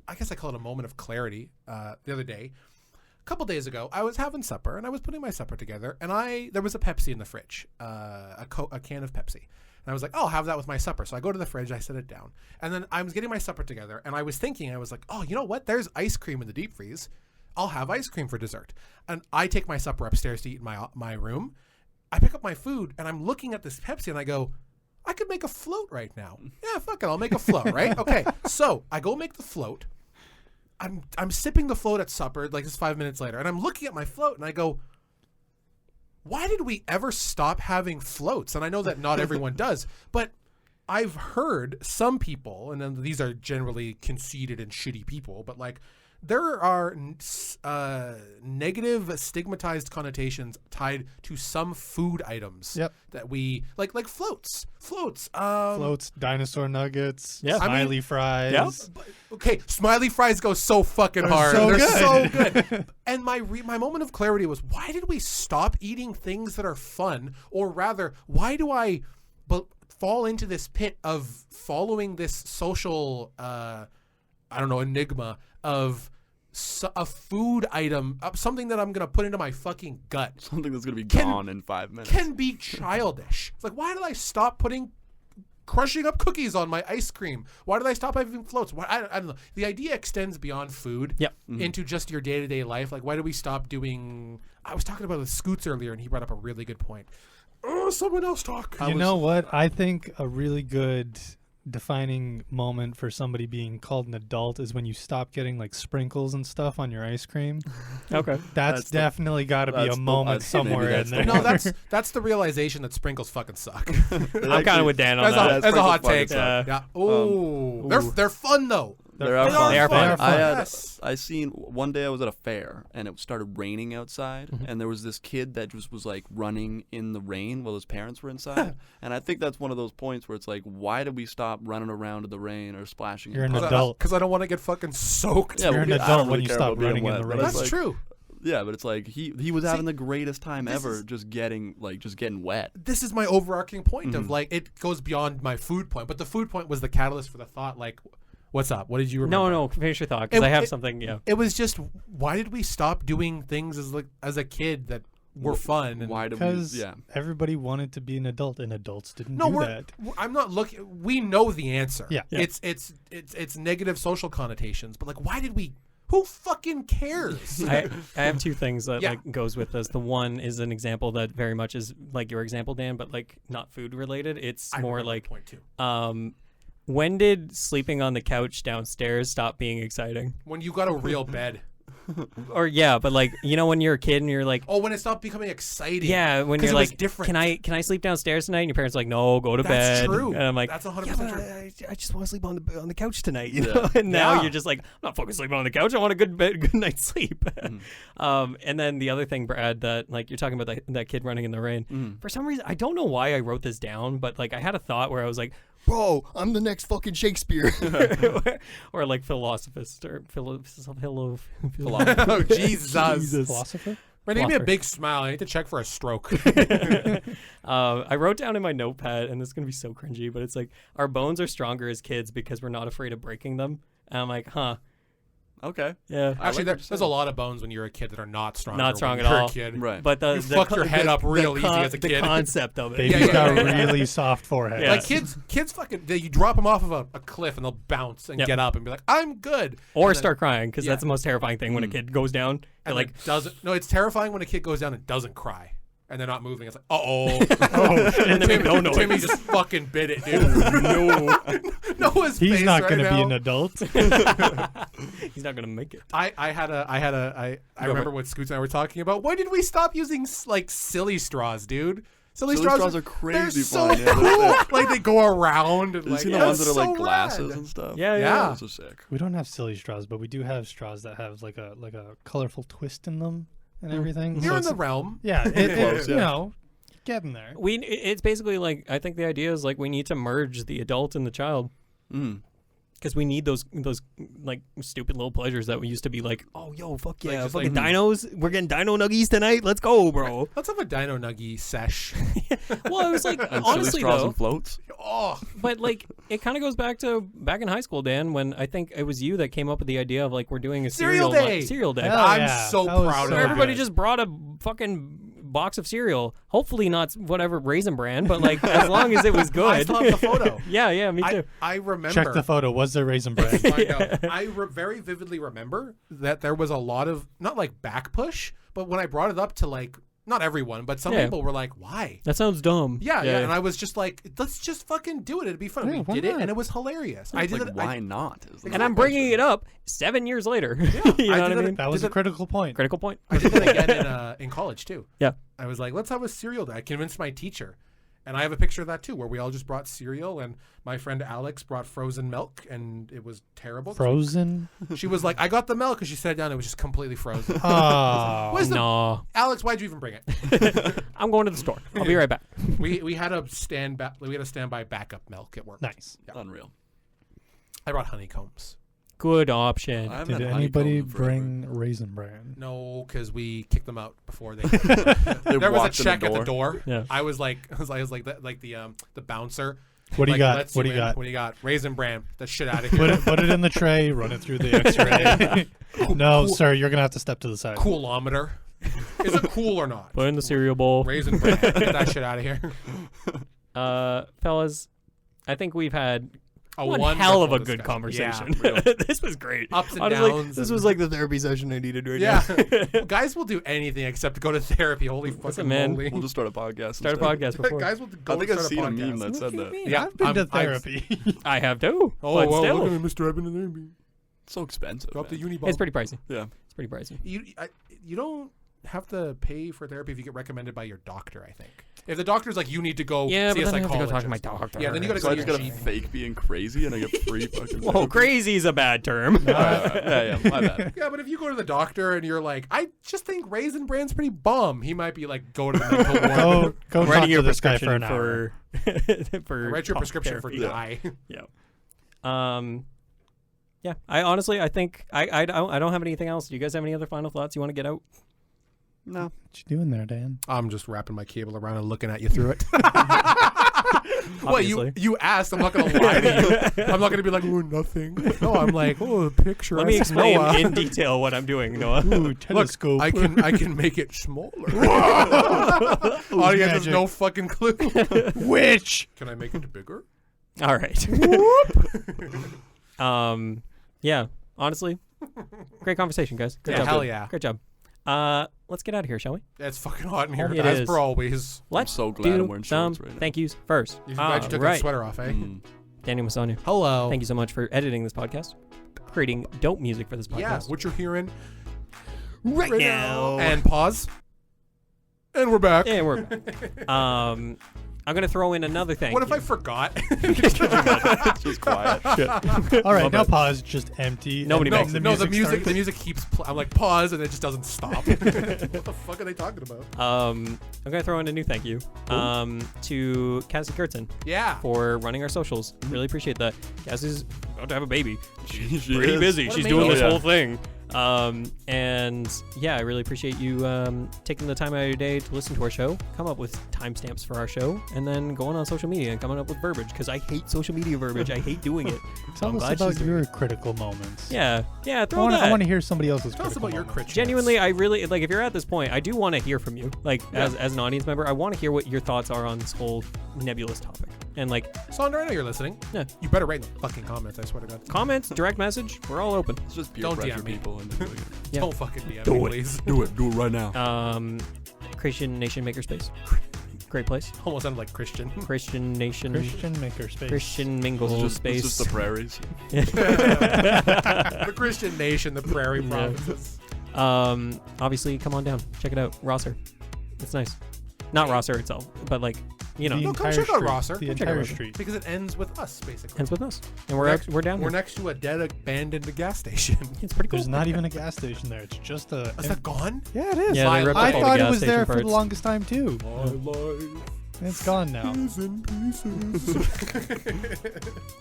Speaker 2: I guess I call it a moment of clarity the other day. A couple days ago, I was having supper, and I was putting my supper together, and there was a Pepsi in the fridge, a can of Pepsi. And I was like, I'll have that with my supper. So I go to the fridge, I set it down. And then I was getting my supper together, and I was thinking, I was like, oh, you know what? There's ice cream in the deep freeze. I'll have ice cream for dessert. And I take my supper upstairs to eat in my room. I pick up my food, and I'm looking at this Pepsi, and I go, I could make a float right now. Yeah, fuck it, I'll make a float, right? Okay, so I go make the float. I'm sipping the float at supper, like this 5 minutes later, and I'm looking at my float, and I go, why did we ever stop having floats? And I know that not everyone does, but I've heard some people, and then these are generally conceited and shitty people, but like there are negative stigmatized connotations tied to some food items that we like floats,
Speaker 5: dinosaur nuggets,
Speaker 1: Yeah.
Speaker 5: smiley fries.
Speaker 1: Yep.
Speaker 2: Okay, smiley fries go so fucking hard.
Speaker 5: so
Speaker 2: They're
Speaker 5: good.
Speaker 2: so good. And my moment of clarity was, why did we stop eating things that are fun? Or rather, why do I fall into this pit of following this social, enigma of a food item, something that I'm going to put into my fucking gut.
Speaker 4: Something that's going to be gone in 5 minutes.
Speaker 2: Can be childish. It's like, why did I stop putting crushing up cookies on my ice cream? Why did I stop having floats? Why, I don't know. The idea extends beyond food into just your day-to-day life. Like, why do we stop doing... I was talking about with Scoots earlier, and he brought up a really good point. Oh, someone else talk.
Speaker 5: You know what? I think a really good defining moment for somebody being called an adult is when you stop getting like sprinkles and stuff on your ice cream.
Speaker 1: Okay.
Speaker 5: That's definitely got to be a moment somewhere in there.
Speaker 2: No, that's the realization that sprinkles fucking suck.
Speaker 1: I'm kind of with Dan on that.
Speaker 2: That's a hot take.
Speaker 1: Yeah.
Speaker 2: Oh, they're fun though.
Speaker 4: They are fun.
Speaker 1: They are fun.
Speaker 4: I seen one day I was at a fair and it started raining outside and there was this kid that just was like running in the rain while his parents were inside. And I think that's one of those points where it's like, why did we stop running around in the rain or splashing?
Speaker 5: You're an adult.
Speaker 2: Because I don't want to get fucking soaked.
Speaker 5: Yeah, you're an adult when you stop running in the rain.
Speaker 2: That's true.
Speaker 4: Yeah, but it's like he was having the greatest time ever just getting wet.
Speaker 2: This is my overarching point of like, it goes beyond my food point, but the food point was the catalyst for the thought like, what's up? What did you remember?
Speaker 1: No, finish your thought, because I have something,
Speaker 2: It was just, why did we stop doing things as a kid that were fun? And
Speaker 4: why did
Speaker 5: because everybody wanted to be an adult, and adults didn't do that.
Speaker 2: I'm not looking, we know the answer.
Speaker 5: Yeah.
Speaker 2: It's negative social connotations, but like, why did we, who fucking cares?
Speaker 1: I have two things that like goes with this. The one is an example that very much is like your example, Dan, but like not food related. It's more like,
Speaker 2: point too.
Speaker 1: When did sleeping on the couch downstairs stop being exciting?
Speaker 2: When you got a real bed.
Speaker 1: Or but like, you know, when you're a kid and you're like,
Speaker 2: oh, when it stopped becoming exciting.
Speaker 1: Yeah, when you're like,
Speaker 2: different.
Speaker 1: Can I sleep downstairs tonight? And your parents are like, no, go to bed.
Speaker 2: That's true.
Speaker 1: And I'm like,
Speaker 2: that's 100% true.
Speaker 1: I just want to sleep on the couch tonight. You know? And now you're just like, I'm not fucking sleeping on the couch. I want a good night's sleep. And then the other thing, Brad, that like you're talking about that kid running in the rain. For some reason, I don't know why I wrote this down, but like I had a thought where I was like, bro, I'm the next fucking Shakespeare. or like philosophist or
Speaker 2: Oh, Jesus.
Speaker 5: Philosopher?
Speaker 2: Brad, give me a big smile. I need to check for a stroke.
Speaker 1: I wrote down in my notepad, and this is going to be so cringy, but it's like, our bones are stronger as kids because we're not afraid of breaking them. And I'm like, huh.
Speaker 4: Okay.
Speaker 1: Yeah.
Speaker 2: Actually, there's a lot of bones when you're a kid that are not strong.
Speaker 1: Not strong
Speaker 2: when
Speaker 1: at
Speaker 2: you're
Speaker 1: all.
Speaker 2: A kid.
Speaker 4: Right.
Speaker 1: But
Speaker 2: you fuck your head up real easy as a kid.
Speaker 1: The concept of it.
Speaker 5: Baby's got a really soft forehead.
Speaker 1: Yeah.
Speaker 2: Like kids fucking, you drop them off of a cliff and they'll bounce and get up and be like, I'm good.
Speaker 1: Or start crying, because that's the most terrifying thing when a kid goes down.
Speaker 2: And
Speaker 1: like
Speaker 2: doesn't. No, it's terrifying when a kid goes down and doesn't cry. And they're not moving. It's like, oh,
Speaker 1: and then
Speaker 2: Timmy just fucking bit it, dude. Noah's
Speaker 5: He's
Speaker 2: face
Speaker 5: not
Speaker 2: right
Speaker 5: gonna
Speaker 2: now.
Speaker 5: be an adult.
Speaker 1: He's not gonna make it.
Speaker 2: I remember what Scoots and I were talking about. Why did we stop using like silly straws, dude? Silly straws are
Speaker 4: crazy
Speaker 2: fun.
Speaker 4: fun.
Speaker 2: So cool. Like they go around. And
Speaker 4: you
Speaker 2: like,
Speaker 4: see the ones that are like glasses
Speaker 2: rad.
Speaker 4: and stuff?
Speaker 1: Yeah.
Speaker 4: Those are sick.
Speaker 5: We don't have silly straws, but we do have straws that have like a colorful twist in them and everything.
Speaker 2: You're
Speaker 5: So
Speaker 2: in the realm.
Speaker 5: Yeah,
Speaker 4: Close,
Speaker 5: you know, getting there.
Speaker 1: It's basically like, I think the idea is like we need to merge the adult and the child. Because we need those like stupid little pleasures that we used to be like, oh, yo, fuck yeah,
Speaker 2: just
Speaker 1: fucking dinos. We're getting dino nuggies tonight. Let's go, bro.
Speaker 2: Let's have a dino nuggie sesh.
Speaker 1: Well, it was like,
Speaker 4: And
Speaker 1: honestly,
Speaker 4: silly straws
Speaker 1: though.
Speaker 4: and floats.
Speaker 2: Oh,
Speaker 1: But like, it kind of goes back in high school, Dan, when I think it was you that came up with the idea of like, we're doing a
Speaker 2: Cereal day.
Speaker 1: Cereal day.
Speaker 5: Hell
Speaker 2: I'm
Speaker 5: yeah.
Speaker 2: so
Speaker 5: That was
Speaker 2: proud
Speaker 5: so
Speaker 2: of
Speaker 1: Everybody
Speaker 2: it.
Speaker 1: just brought a fucking box of cereal. Hopefully not whatever Raisin Bran, but like as long as it was good.
Speaker 2: I saw the photo.
Speaker 1: Yeah, me too.
Speaker 2: I remember.
Speaker 5: Check the photo. Was there Raisin Bran?
Speaker 2: I very vividly remember that there was a lot of, not like back push, but when I brought it up to like, not everyone, but some people were like, why?
Speaker 1: That sounds dumb.
Speaker 2: Yeah. And I was just like, let's just fucking do it. It'd be fun.
Speaker 5: Yeah,
Speaker 2: We
Speaker 5: why
Speaker 2: did it,
Speaker 5: not?
Speaker 2: and it was hilarious. I did
Speaker 4: Like,
Speaker 2: it.
Speaker 4: why not?
Speaker 1: And I'm bringing it up 7 years later.
Speaker 2: Yeah,
Speaker 1: you know what I mean?
Speaker 5: That was a critical point.
Speaker 1: Critical point.
Speaker 2: I did that again in college too.
Speaker 1: Yeah.
Speaker 2: I was like, let's have a cereal day. I convinced my teacher. And I have a picture of that too, where we all just brought cereal, and my friend Alex brought frozen milk, and it was terrible.
Speaker 5: Frozen?
Speaker 2: She was like, I got the milk, and she set it down, and it was just completely frozen.
Speaker 5: Oh.
Speaker 1: No.
Speaker 2: Alex, why'd you even bring it?
Speaker 1: I'm going to the store. I'll be right back.
Speaker 2: We had a standby backup milk at work.
Speaker 5: Nice.
Speaker 2: Yeah.
Speaker 4: Unreal.
Speaker 2: I brought honeycombs.
Speaker 1: Good option.
Speaker 4: I haven't
Speaker 5: Did
Speaker 4: had
Speaker 5: anybody
Speaker 4: honeycomb in forever.
Speaker 5: bring Raisin Bran?
Speaker 2: No, because we kicked them out before they.
Speaker 4: They
Speaker 2: There was a
Speaker 4: walked to the
Speaker 2: check at the
Speaker 4: door.
Speaker 2: door.
Speaker 1: Yeah.
Speaker 2: I was like the bouncer.
Speaker 5: What do you got?
Speaker 2: lets
Speaker 5: What do you
Speaker 2: in.
Speaker 5: got?
Speaker 2: What do you got? Raisin Bran. That shit out of here.
Speaker 5: Put it in the tray, run it through the X-ray. No, sir, you're going to have to step to the side.
Speaker 2: Coolometer. Is it cool or not?
Speaker 1: Put in the cereal bowl.
Speaker 2: Raisin Bran. Get that shit out of here.
Speaker 1: Fellas, I think we've had
Speaker 2: A
Speaker 1: one hell of a
Speaker 2: wonderful
Speaker 1: good
Speaker 2: discussion.
Speaker 1: conversation.
Speaker 2: Yeah,
Speaker 1: This was great.
Speaker 2: Ups and
Speaker 1: Honestly,
Speaker 2: downs.
Speaker 1: this
Speaker 2: and-
Speaker 1: was like the therapy session I needed right
Speaker 2: Yeah.
Speaker 1: now.
Speaker 2: Guys will do anything except go to therapy. Holy
Speaker 1: Listen,
Speaker 2: fucking
Speaker 1: man.
Speaker 2: moly.
Speaker 4: We'll just start a podcast.
Speaker 1: Start a
Speaker 4: instead.
Speaker 1: podcast before.
Speaker 2: Guys will go
Speaker 4: I think
Speaker 2: and
Speaker 4: I've
Speaker 2: start
Speaker 4: seen a
Speaker 2: podcast.
Speaker 4: meme that said that.
Speaker 2: Yeah,
Speaker 5: I've been
Speaker 2: I'm-
Speaker 5: to therapy.
Speaker 1: I have too.
Speaker 2: Oh,
Speaker 1: but
Speaker 2: well,
Speaker 1: still,
Speaker 2: look at me, Mr. I've been to therapy.
Speaker 4: It's so expensive.
Speaker 2: Drop the
Speaker 4: man.
Speaker 2: uni bomb.
Speaker 1: it's pretty pricey.
Speaker 4: Yeah.
Speaker 1: It's pretty pricey.
Speaker 2: You don't have to pay for therapy if you get recommended by your doctor, I think. If the doctor's like, you need to go
Speaker 1: Yeah,
Speaker 2: see
Speaker 1: but
Speaker 2: a
Speaker 1: then I have to go
Speaker 2: psychologist.
Speaker 1: talk to my doctor.
Speaker 2: Yeah, then you gotta
Speaker 4: So
Speaker 2: go
Speaker 4: I
Speaker 2: to
Speaker 4: just
Speaker 2: your
Speaker 4: gotta
Speaker 2: GP.
Speaker 4: fake being crazy and I get free fucking.
Speaker 1: Whoa,
Speaker 4: therapy.
Speaker 1: crazy is a bad term.
Speaker 4: Yeah, my bad.
Speaker 2: Yeah, but if you go to the doctor and you're like, I just think Raisin Bran's pretty bum, he might be like, go to the mental ward.
Speaker 5: Go
Speaker 1: I'm
Speaker 5: talk
Speaker 1: writing
Speaker 5: to
Speaker 1: your
Speaker 5: this guy
Speaker 1: prescription
Speaker 5: for an hour.
Speaker 1: for
Speaker 2: Write your
Speaker 1: talk
Speaker 2: prescription for
Speaker 1: therapy.
Speaker 2: die.
Speaker 1: Yeah. Yeah. I honestly, I think I don't have anything else. Do you guys have any other final thoughts you want to get out?
Speaker 4: No.
Speaker 5: What you doing there, Dan?
Speaker 2: I'm just wrapping my cable around and looking at you through it. What,
Speaker 1: Obviously.
Speaker 2: you asked, I'm not going to lie to you. I'm not going to be like, oh, nothing. No, I'm like, oh, a picture.
Speaker 1: Let me explain in detail what I'm doing, Noah.
Speaker 5: Ooh, telescope.
Speaker 2: I can make it smaller. Audience has
Speaker 5: magic.
Speaker 2: no fucking clue.
Speaker 5: Which?
Speaker 2: Can I make it bigger?
Speaker 1: All right. Yeah. Honestly, great conversation, guys. Great
Speaker 2: Yeah,
Speaker 1: job.
Speaker 2: hell yeah.
Speaker 1: Great job. Let's get out of here, shall we?
Speaker 2: It's fucking hot in here,
Speaker 1: It
Speaker 2: as
Speaker 1: is.
Speaker 2: per always.
Speaker 1: Let's
Speaker 4: so glad
Speaker 1: do
Speaker 4: I'm wearing
Speaker 1: some
Speaker 4: shorts right now.
Speaker 1: thank yous first.
Speaker 2: I'm glad you took that sweater off, eh?
Speaker 4: Mm.
Speaker 1: Daniel Mosionier,
Speaker 2: Hello.
Speaker 1: thank you so much for editing this podcast, creating dope music for this podcast.
Speaker 2: Yeah, what you're hearing
Speaker 1: right now.
Speaker 2: And pause. And we're back.
Speaker 1: And we're back. I'm gonna throw in another thing.
Speaker 2: What if I forgot?
Speaker 4: Just quiet.
Speaker 5: All right, now pause. Just empty.
Speaker 1: Nobody
Speaker 5: and
Speaker 1: makes
Speaker 5: then
Speaker 1: it.
Speaker 2: the music
Speaker 5: starts.
Speaker 2: keeps. I'm like pause, and it just doesn't stop. What the fuck are they talking about?
Speaker 1: I'm gonna throw in a new thank you to Cassie Kurtzen
Speaker 2: Yeah.
Speaker 1: for running our socials. Really appreciate that. Cassie's about to have a baby. She's
Speaker 4: She
Speaker 1: pretty
Speaker 4: is.
Speaker 1: busy.
Speaker 2: What
Speaker 1: She's
Speaker 2: amazing.
Speaker 1: doing this
Speaker 4: Oh, yeah.
Speaker 1: whole thing. And yeah, I really appreciate you taking the time out of your day to listen to our show, come up with timestamps for our show, and then going on social media and coming up with verbiage, because I hate social media verbiage. I hate doing it.
Speaker 5: Tell
Speaker 1: I'm
Speaker 5: us
Speaker 1: glad
Speaker 5: about
Speaker 1: she's doing
Speaker 5: your critical moments.
Speaker 1: Yeah,
Speaker 5: I
Speaker 1: throw that.
Speaker 5: want to hear somebody else's.
Speaker 2: Tell us
Speaker 5: critical
Speaker 2: about your
Speaker 5: moments.
Speaker 2: crit.
Speaker 1: Genuinely, I really like. If you're at this point, I do want to hear from you. Like as an audience member, I want to hear what your thoughts are on this whole nebulous topic. And like
Speaker 2: Sandra, I know you're listening.
Speaker 1: Yeah.
Speaker 2: You better write in the fucking comments. I swear to God.
Speaker 1: comments, direct message, we're all open.
Speaker 4: It's just peer
Speaker 2: Don't
Speaker 4: pressure
Speaker 2: DM me.
Speaker 4: people into doing it.
Speaker 1: Yeah.
Speaker 2: Don't fucking DM
Speaker 4: Do
Speaker 2: me,
Speaker 4: it.
Speaker 2: please.
Speaker 4: Do it right now.
Speaker 1: Christian Nation Makerspace, great place.
Speaker 2: Almost sounded like Christian.
Speaker 1: Christian Nation,
Speaker 5: Christian Makerspace.
Speaker 1: Christian Mingle
Speaker 4: It's
Speaker 1: Space.
Speaker 4: just the prairies.
Speaker 2: The Christian nation, the prairie provinces.
Speaker 1: Obviously, come on down, check it out. Rosser, it's nice. Not Rosser itself, but like you know,
Speaker 5: The
Speaker 2: No, come
Speaker 5: entire
Speaker 2: check out
Speaker 5: street.
Speaker 2: Rosser.
Speaker 5: The
Speaker 2: Come check out
Speaker 5: entire
Speaker 1: Rosser.
Speaker 5: street.
Speaker 2: Because it ends with us, basically.
Speaker 1: ends with us, and we're
Speaker 2: Next-
Speaker 1: we're down.
Speaker 2: We're
Speaker 1: here.
Speaker 2: next to a dead abandoned gas station.
Speaker 1: It's pretty cool.
Speaker 5: There's not even a gas station there. It's just a.
Speaker 2: Is that gone?
Speaker 5: Yeah, it is.
Speaker 1: Yeah, they ripped up
Speaker 5: I
Speaker 1: all the
Speaker 5: thought it
Speaker 1: gas
Speaker 5: was there
Speaker 1: station
Speaker 5: for the
Speaker 1: parts.
Speaker 5: longest time too.
Speaker 2: My life
Speaker 5: It's gone now.
Speaker 2: is in pieces.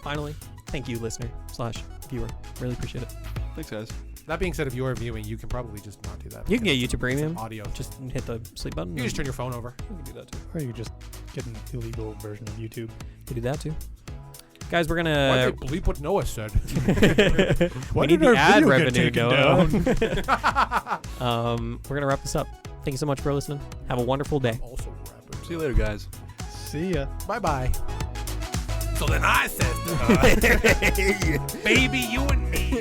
Speaker 1: Finally, thank you, listener/viewer. Really appreciate it.
Speaker 4: Thanks, guys.
Speaker 2: That being said, if you are viewing, you can probably just not do that.
Speaker 1: You can get
Speaker 2: because
Speaker 1: YouTube Premium.
Speaker 2: audio.
Speaker 1: Just hit the sleep button.
Speaker 2: You just turn
Speaker 1: and
Speaker 2: your phone over.
Speaker 1: you can do that too.
Speaker 5: Or you just get an illegal version of YouTube.
Speaker 1: You can do that too. Guys, we're
Speaker 2: Why
Speaker 1: gonna.
Speaker 2: did they bleep what Noah said?
Speaker 1: we need
Speaker 5: did our
Speaker 1: the ad
Speaker 5: video get
Speaker 1: revenue,
Speaker 5: taken
Speaker 1: Noah. We're gonna wrap this up. Thank you so much for listening. Have a wonderful day.
Speaker 2: Also rapping.
Speaker 4: See you later, guys.
Speaker 5: See ya.
Speaker 2: Bye-bye. So then I said, baby, you and me.